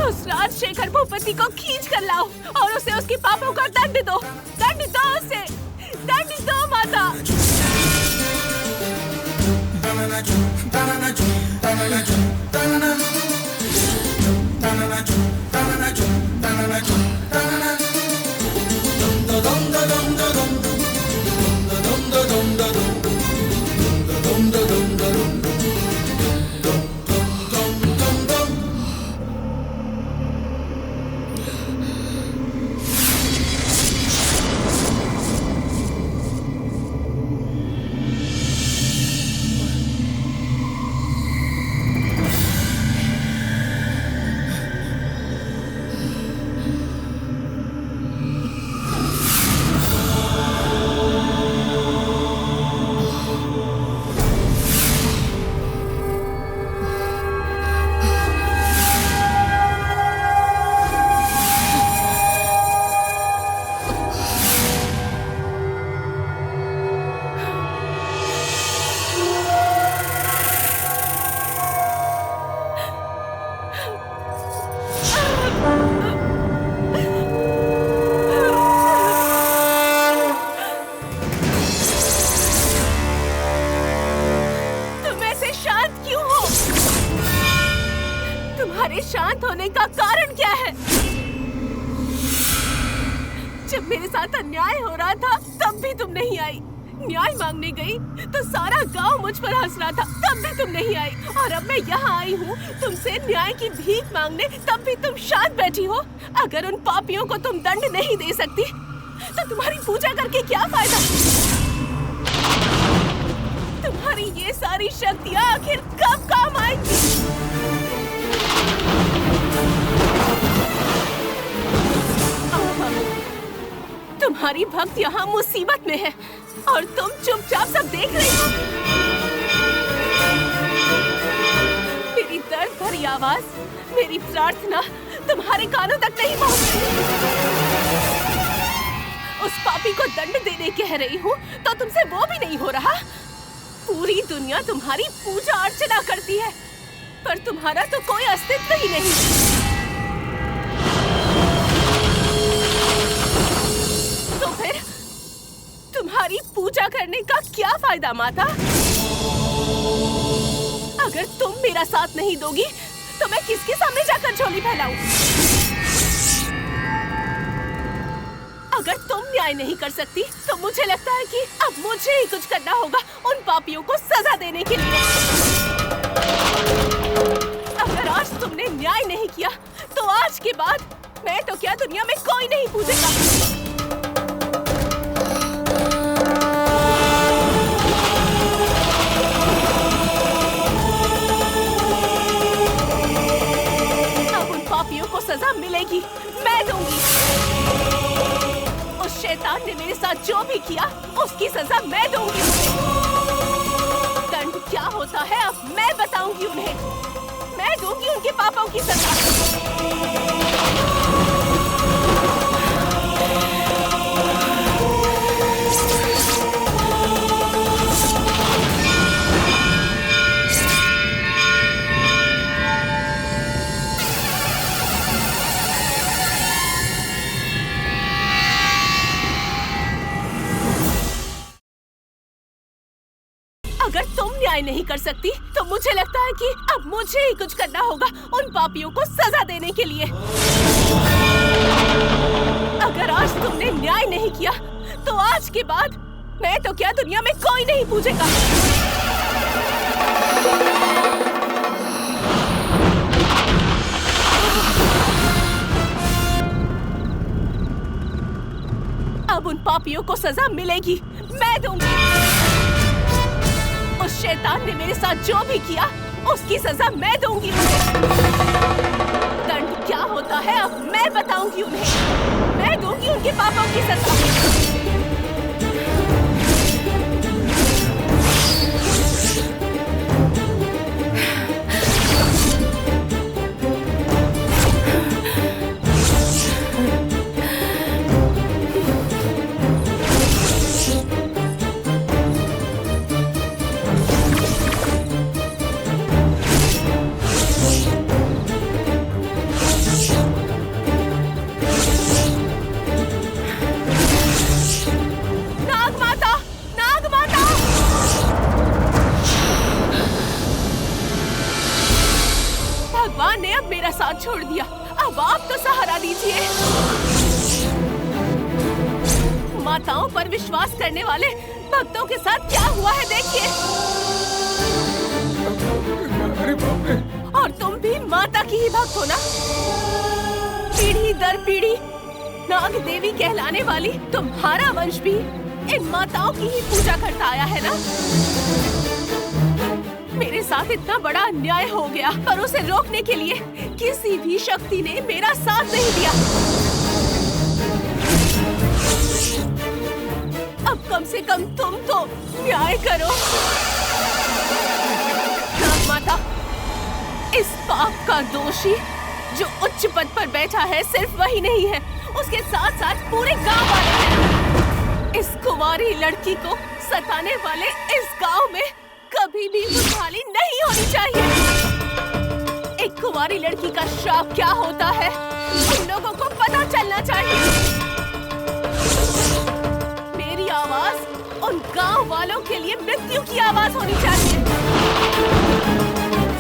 उस राजशेखर भूपति को खींच कर लाओ और उसे उसके पापों का दंड दो। दंड दो उसे। दंड दो माता। तुम्हारे शांत होने का कारण क्या है? जब मेरे साथ अन्याय हो रहा था तब भी तुम नहीं आई। न्याय मांगने गई तो सारा गांव मुझ पर हंस रहा था, तब भी तुम नहीं आई। और अब मैं यहाँ आई हूँ तुमसे न्याय की भीख मांगने, तब भी तुम शांत बैठी हो। अगर उन पापियों को तुम दंड नहीं दे सकती तो तुम्हारी पूजा करके क्या फायदा? तुम्हारी ये सारी शक्तियाँ आखिर कब काम आएंगी? तुम्हारी भक्त यहाँ मुसीबत में है और तुम चुपचाप सब देख रही हो। मेरी दर्द भरी आवाज, मेरी प्रार्थना तुम्हारे कानों तक नहीं पहुँच रही। उस पापी को दंड देने कह रही हूँ तो तुमसे वो भी नहीं हो रहा। पूरी दुनिया तुम्हारी पूजा अर्चना करती है पर तुम्हारा तो कोई अस्तित्व ही नहीं। तो फिर तुम्हारी पूजा करने का क्या फायदा माता? अगर तुम मेरा साथ नहीं दोगी तो मैं किसके सामने जाकर झोली फैलाऊं? अगर तुम न्याय नहीं कर सकती तो मुझे लगता है कि अब मुझे ही कुछ करना होगा उन पापियों को सजा देने के लिए। अगर आज तुमने न्याय नहीं किया तो आज के बाद मैं तो क्या दुनिया में कोई नहीं पूजेगा। को सजा मिलेगी, मैं दूंगी। उस शैतान ने मेरे साथ जो भी किया उसकी सजा मैं दूंगी। दंड क्या होता है अब मैं बताऊंगी उन्हें। मैं दूंगी उनके पापों की सजा। अगर तुम न्याय नहीं कर सकती तो मुझे लगता है कि अब मुझे ही कुछ करना होगा उन पापियों को सजा देने के लिए। अगर आज तुमने न्याय नहीं किया तो आज के बाद मैं तो क्या दुनिया में कोई नहीं पूजेगा। अब उन पापियों को सजा मिलेगी, मैं दूंगी। उस शैतान ने मेरे साथ जो भी किया उसकी सजा मैं दूंगी उन्हें। दंड क्या होता है अब मैं बताऊंगी उन्हें। मैं दूंगी उनके पापों की सजा। भगवान ने अब मेरा साथ छोड़ दिया, अब आप तो सहारा दीजिए। माताओं पर विश्वास करने वाले भक्तों के साथ क्या हुआ है देखिए। अरे बाप रे। और तुम भी माता की ही भक्त हो ना? पीढ़ी दर पीढ़ी नाग देवी कहलाने वाली तुम्हारा वंश भी इन माताओं की ही पूजा करता आया है ना? मेरे साथ इतना बड़ा अन्याय हो गया पर उसे रोकने के लिए किसी भी शक्ति ने मेरा साथ नहीं दिया। अब कम से कम तुम तो न्याय करो। नाग माता, इस पाप का दोषी जो उच्च पद पर बैठा है सिर्फ वही नहीं है, उसके साथ साथ पूरे गांव वाले हैं। इस कुंवारी लड़की को सताने वाले इस गांव में कभी भी खुशहाली नहीं होनी चाहिए। एक कुंवारी लड़की का श्राप क्या होता है उन लोगों को पता चलना चाहिए। मेरी आवाज उन गांव वालों के लिए मृत्यु की आवाज होनी चाहिए।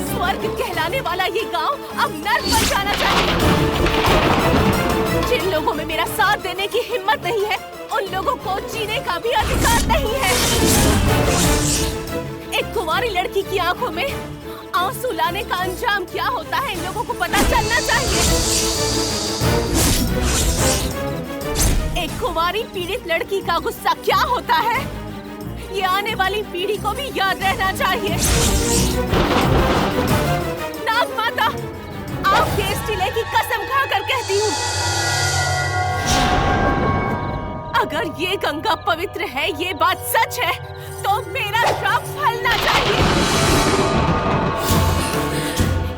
स्वर्ग कहलाने जाने वाला ये गांव अब नर्क बन जाना चाहिए। जिन लोगों में मेरा साथ देने की हिम्मत नहीं है, उन लोगों को जीने का भी अधिकार नहीं है। एक कुंवारी लड़की की आंखों में आंसू लाने का अंजाम क्या होता है, इन लोगों को पता चलना चाहिए। एक कुंवारी पीड़ित लड़की का गुस्सा क्या होता है, ये आने वाली पीढ़ी को भी याद रहना चाहिए। नाग माता, आपके इस टिले की कसम खाकर कहती हूँ, अगर ये गंगा पवित्र है, ये बात सच है, तो मेरा श्राप फलना चाहिए।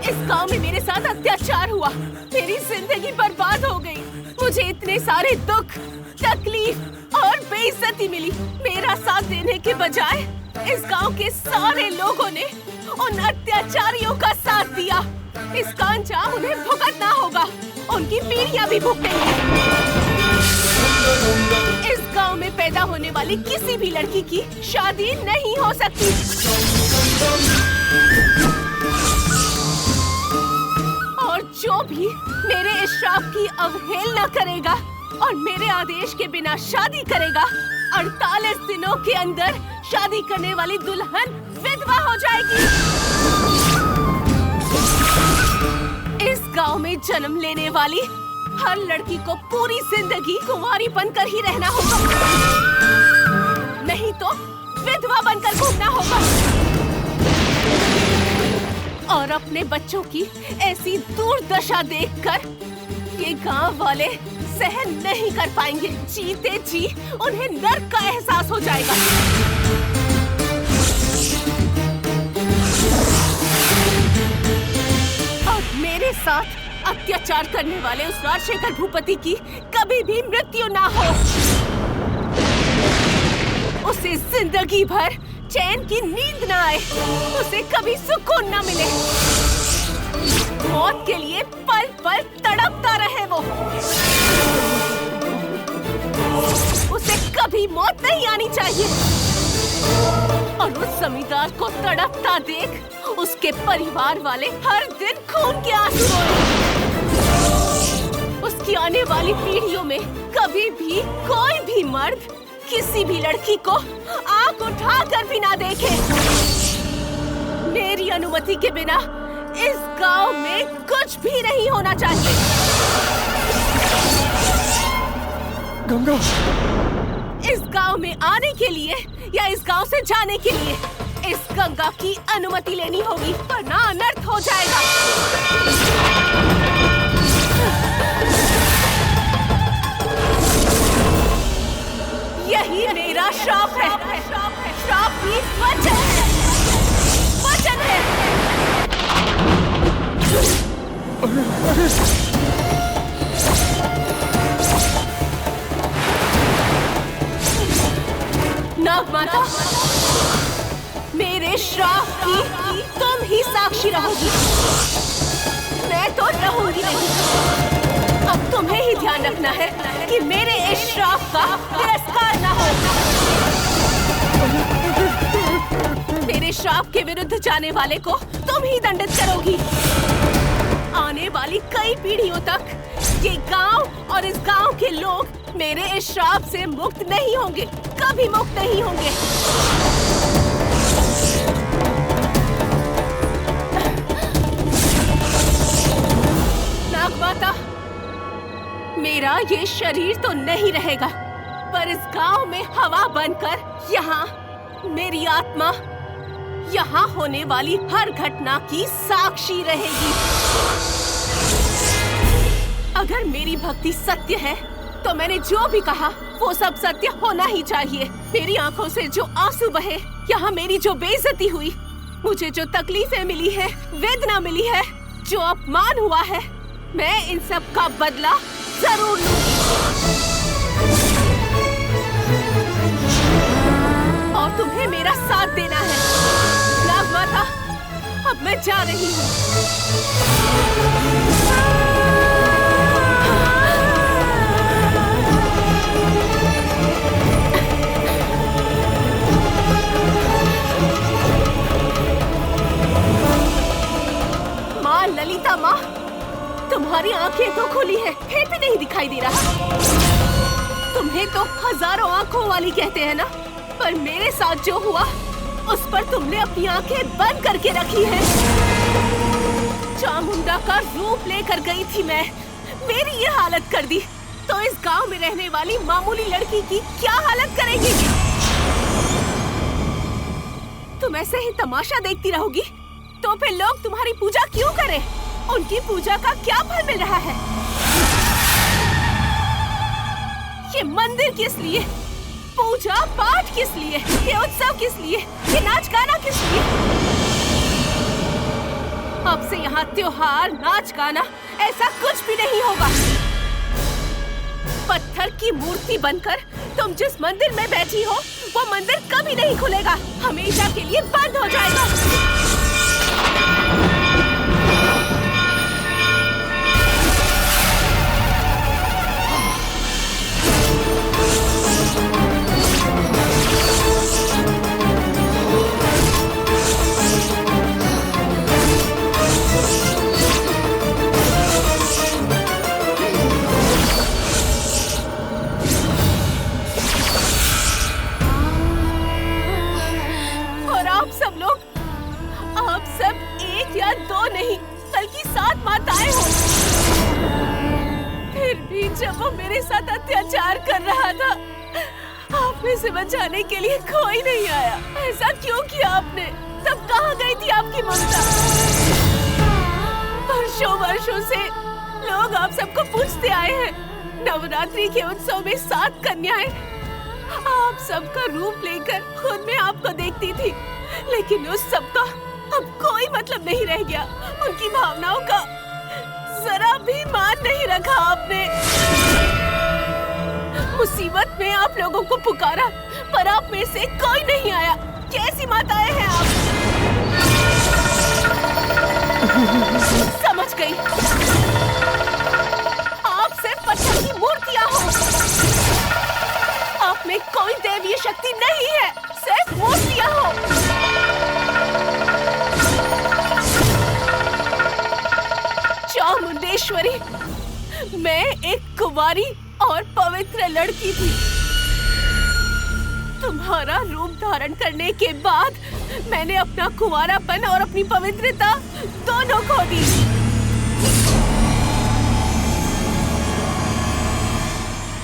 इस गांव में मेरे साथ अत्याचार हुआ, मेरी जिंदगी बर्बाद हो गई। मुझे इतने सारे दुख, तकलीफ और बेइज्जती मिली। मेरा साथ देने के बजाय इस गांव के सारे लोगों ने उन अत्याचारियों का साथ दिया। इसका अंजाम उन्हें भुगतना होगा, उनकी पीढ़ियां भी भुगतेंगी। इस गांव में पैदा होने वाली किसी भी लड़की की शादी नहीं हो सकती। और जो भी मेरे इस श्राप की अवहेलना करेगा और मेरे आदेश के बिना शादी करेगा, 48 दिनों के अंदर शादी करने वाली दुल्हन विधवा हो जाएगी। इस गांव में जन्म लेने वाली हर लड़की को पूरी जिंदगी कुंवारी बनकर ही रहना होगा, नहीं तो विधवा बनकर घूमना होगा। और अपने बच्चों की ऐसी दुर्दशा देखकर ये गांव वाले सहन नहीं कर पाएंगे। जीते जी उन्हें नर्क का एहसास हो जाएगा। और मेरे साथ अत्याचार करने वाले उस राजशेखर भूपति की कभी भी मृत्यु ना हो। उसे जिंदगी भर चैन की नींद ना आए, उसे कभी सुकून ना मिले। मौत के लिए पल पल तड़पता रहे वो। उसे कभी मौत नहीं आनी चाहिए। और उस जमींदार को तड़पता देख उसके परिवार वाले हर दिन खून के आंसू रोए। उसकी आने वाली पीढ़ियों में कभी भी कोई भी मर्द किसी भी लड़की को आंख उठाकर भी ना देखे। मेरी अनुमति के बिना इस गांव में कुछ भी नहीं होना चाहिए। गंगा, इस गांव में आने के लिए या इस गांव से जाने के लिए इस गंगा की अनुमति लेनी होगी, वरना अनर्थ हो जाएगा। यही मेरा श्राप है। श्राप ही वचन है। वचन है। नाग माता, मेरे श्राप की तुम ही साक्षी रहोगी, मैं तो रहूंगी नहीं। अब तुम्हें ही ध्यान रखना है कि मेरे इस श्राप का तिरस्कार ना हो। मेरे श्राप के विरुद्ध जाने वाले को तुम ही दंडित करोगी। आने वाली कई पीढ़ियों तक ये गांव और इस गांव के लोग मेरे इस श्राप से मुक्त नहीं होंगे, कभी मुक्त नहीं होंगे। नाग माता, मेरा ये शरीर तो नहीं रहेगा, पर इस गांव में हवा बनकर यहाँ मेरी आत्मा यहाँ होने वाली हर घटना की साक्षी रहेगी। अगर मेरी भक्ति सत्य है तो मैंने जो भी कहा वो सब सत्य होना ही चाहिए। मेरी आंखों से जो आंसू बहे, यहाँ मेरी जो बेइज्जती हुई, मुझे जो तकलीफें मिली है, वेदना मिली है, जो अपमान हुआ है, मैं इन सब का बदला जरूर लूंगी। और तुम्हें मेरा साथ देना है। नाग माता, अब मैं जा रही हूँ। ललिता माँ, तुम्हारी आंखें तो खुली है, फिर भी नहीं दिखाई दे रहा। तुम्हें तो हजारों आंखों वाली कहते हैं ना, पर मेरे साथ जो हुआ उस पर तुमने अपनी आंखें बंद करके रखी है। चामुंडा का रूप लेकर गई थी मैं, मेरी ये हालत कर दी, तो इस गांव में रहने वाली मामूली लड़की की क्या हालत करेगी? तुम ऐसे ही तमाशा देखती रहोगी तो फिर लोग तुम्हारी पूजा क्यों करें? उनकी पूजा का क्या फल मिल रहा है? ये मंदिर किस लिए? पूजा पाठ किस लिए? ये उत्सव किस लिए? ये नाच गाना किस लिए? अब से यहाँ त्योहार, नाच गाना ऐसा कुछ भी नहीं होगा। पत्थर की मूर्ति बनकर तुम जिस मंदिर में बैठी हो, वो मंदिर कभी नहीं खुलेगा, हमेशा के लिए बंद हो जाएगा। से बचाने के लिए कोई नहीं आया। ऐसा क्यों किया आपने? तब कहाँ गई थी आपकी ममता? वर्षों से लोग आप सबको पूछते आए हैं। नवरात्रि के उत्सव में 7 कन्याएं आप सबका रूप लेकर खुद में आपको देखती थी, लेकिन उस सबका अब कोई मतलब नहीं रह गया। उनकी भावनाओं का जरा भी मान नहीं रखा आपने। मुसीबत में आप लोगों को पुकारा, पर आप में से कोई नहीं आया। कैसी माताएं हैं आप? समझ गई, आप सिर्फ पत्थर की मूर्तियां हो। आप में कोई दैवीय शक्ति नहीं है, सिर्फ मूर्तियां हो। चामुंडेश्वरी, मैं एक कुंवारी और पवित्र लड़की थी। तुम्हारा रूप धारण करने के बाद मैंने अपना कुंवारापन और अपनी पवित्रता दोनों खो दी।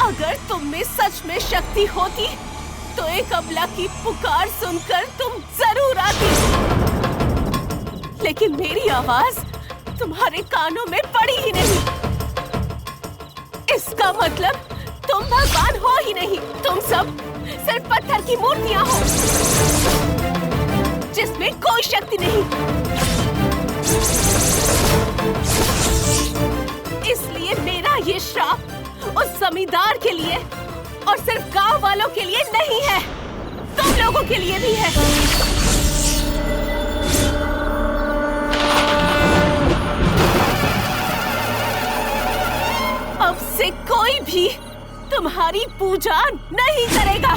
अगर तुम में सच में शक्ति होती तो एक अबला की पुकार सुनकर तुम जरूर आती, लेकिन मेरी आवाज तुम्हारे कानों में पड़ी ही नहीं। इसका मतलब तुम भगवान हो ही नहीं, तुम सब सिर्फ पत्थर की मूर्तियां हो जिसमें कोई शक्ति नहीं। इसलिए मेरा ये श्राप उस जमींदार के लिए और सिर्फ गांव वालों के लिए नहीं है, तुम लोगों के लिए भी है। अब से कोई भी तुम्हारी पूजा नहीं करेगा।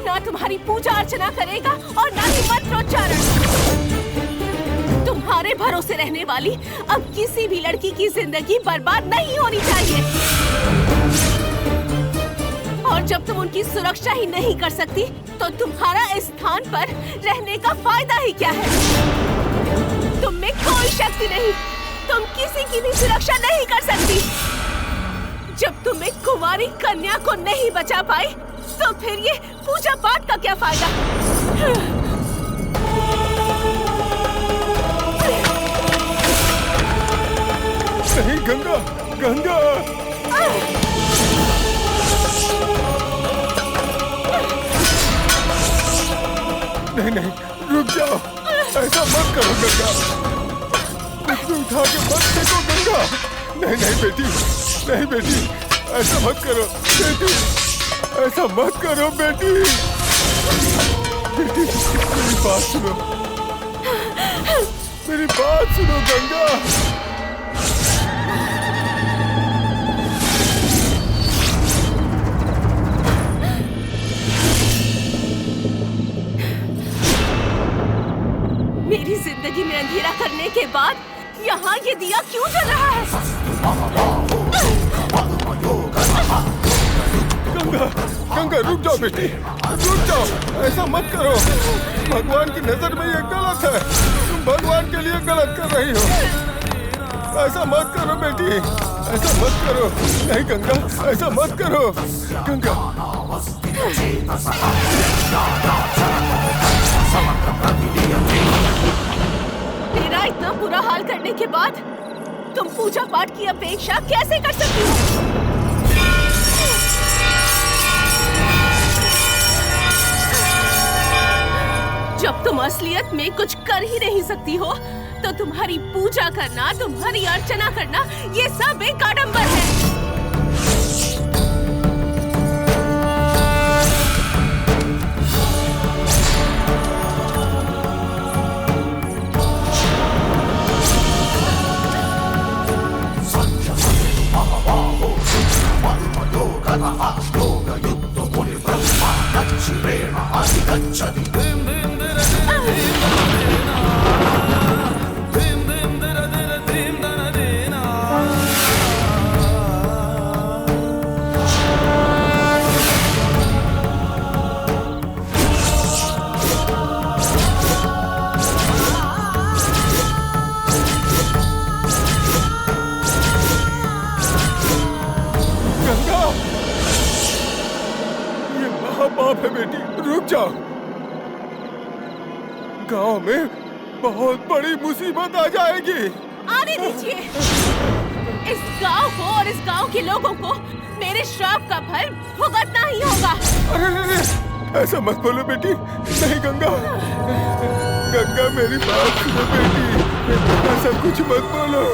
ना तुम्हारी पूजा अर्चना करेगा और ना ही मंत्रोच्चारण। तुम्हारे भरोसे रहने वाली अब किसी भी लड़की की जिंदगी बर्बाद नहीं होनी चाहिए। और जब तुम उनकी सुरक्षा ही नहीं कर सकती, तो तुम्हारा इस स्थान पर रहने का फायदा ही क्या है? तुम में कोई शक्ति नहीं, तुम किसी की भी सुरक्षा नहीं कर सकती। जब तुम एक कुंवारी कन्या को नहीं बचा पाई, तो फिर ये पूजा पाठ का क्या फायदा? नहीं गंगा, गंगा! नहीं, रुक जाओ, ऐसा मत करो गंगा। कुछ भी उठा के मत फेंको गंगा। नहीं बेटी, नहीं बेटी, ऐसा मत करो बेटी, ऐसा मत करो बेटी। बेटी, मेरी बात सुनो, मेरी बात सुनो गंगा। दिया क्यों जल रहा है? गंगा गंगा रुक जाओ बेटी, रुक जाओ, ऐसा मत करो। भगवान की नजर में ये गलत है, तुम भगवान के लिए गलत कर रही हो। ऐसा मत करो बेटी, ऐसा मत करो। नहीं गंगा, ऐसा मत करो गंगा। तेरा इतना बुरा हाल करने के बाद तुम पूजा पाठ की अपेक्षा कैसे कर सकती हो? जब तुम असलियत में कुछ कर ही नहीं सकती हो, तो तुम्हारी पूजा करना, तुम्हारी अर्चना करना, ये सब एक आडंबर है। पाप है बेटी, रुक जाओ। गांव में बहुत बड़ी मुसीबत आ जाएगी। आने दीजिए। इस गांव को और इस गांव के लोगों को मेरे श्राप का फल भुगतना ही होगा। अरे ऐसा मत बोलो बेटी। नहीं गंगा, गंगा मेरी बात सुनो बेटी, ऐसा कुछ मत बोलो।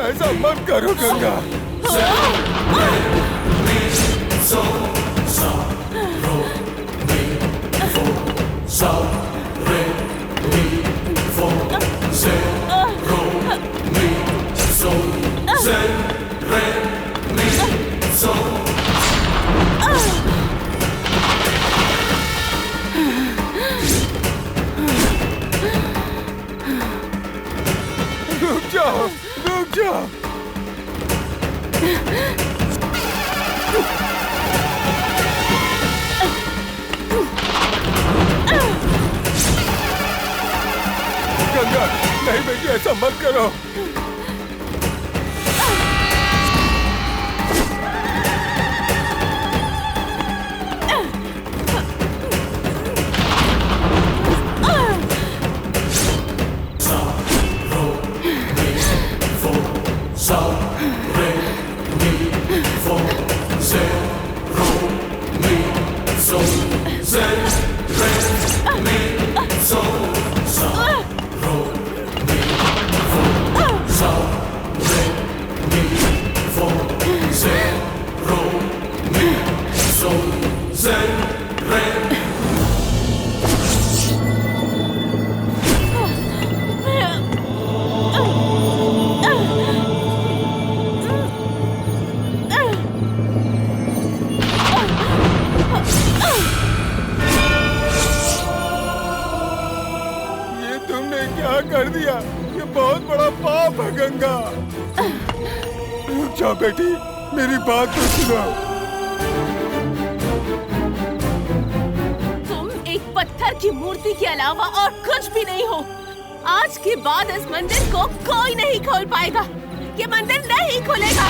ऐसा मत करो गंगा। रुक जाओ, रुक जाओ। गंगा नहीं बेटी, ऐसा मत करो। कर दिया, ये बहुत बड़ा पाप है गंगा। रुक जाओ बेटी, मेरी बात तो सुनो। तुम एक पत्थर की मूर्ति के अलावा और कुछ भी नहीं हो। आज के बाद इस मंदिर को कोई नहीं खोल पाएगा। ये मंदिर नहीं खुलेगा।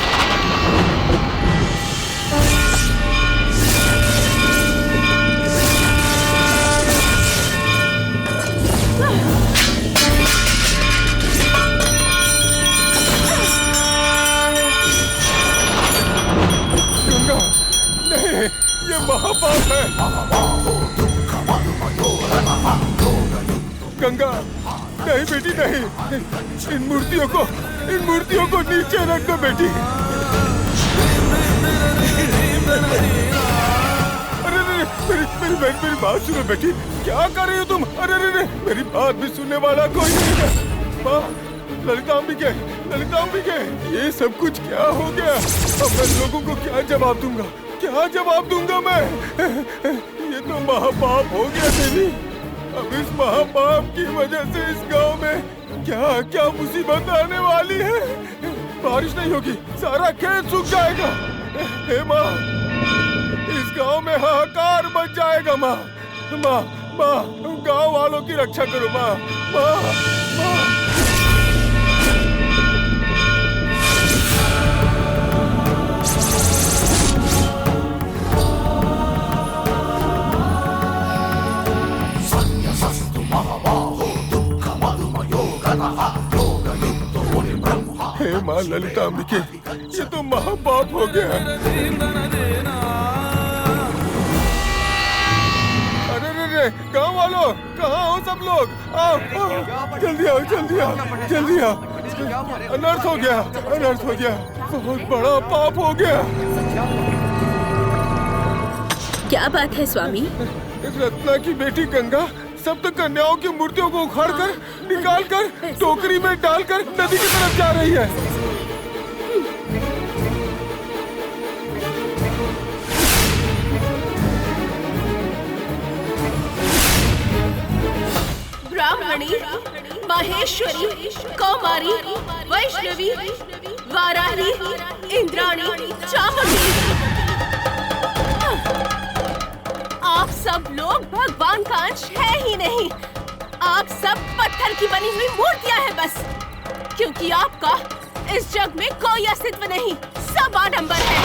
गंगा नहीं, ये गंगा। नहीं बेटी नहीं, इन मूर्तियों को नीचे रख दो बेटी। अरे मेरी बात सुनो बेटी, क्या कर रही हो तुम? अरे मेरी बात भी सुनने वाला कोई नहीं है। माँ, ललितांबिके, ये सब कुछ क्या हो गया? अब मैं लोगों को क्या जवाब दूंगा मैं? ये तो महापाप हो गया देवी। अब इस महापाप की वजह से इस गांव में क्या मुसीबत आने वाली है। बारिश नहीं होगी, सारा खेत सूख जाएगा। हे माँ, इस गांव में हाहाकार मच जाएगा। माँ, गांव वालों की रक्षा करो माँ। हे माँ ललितांबिके, ये तो महापाप हो गया। अरे गांव वालों, कहाँ हो सब लोग? आओ, जल्दी आओ। अनर्थ हो गया, बहुत बड़ा पाप हो गया। क्या बात है स्वामी? रत्ना की बेटी गंगा सप्त कन्याओं की मूर्तियों को उखाड़कर, निकालकर, टोकरी में डालकर नदी की तरफ जा रही है। ब्राह्मणी, माहेश्वरी, कौमारी, वैष्णवी, वाराही, इंद्राणी, चामुंडी, आप सब लोग भगवान का अंश है ही नहीं। आप सब पत्थर की बनी हुई मूर्तियां हैं बस, क्योंकि आपका इस जग में कोई अस्तित्व नहीं, सब आडंबर है।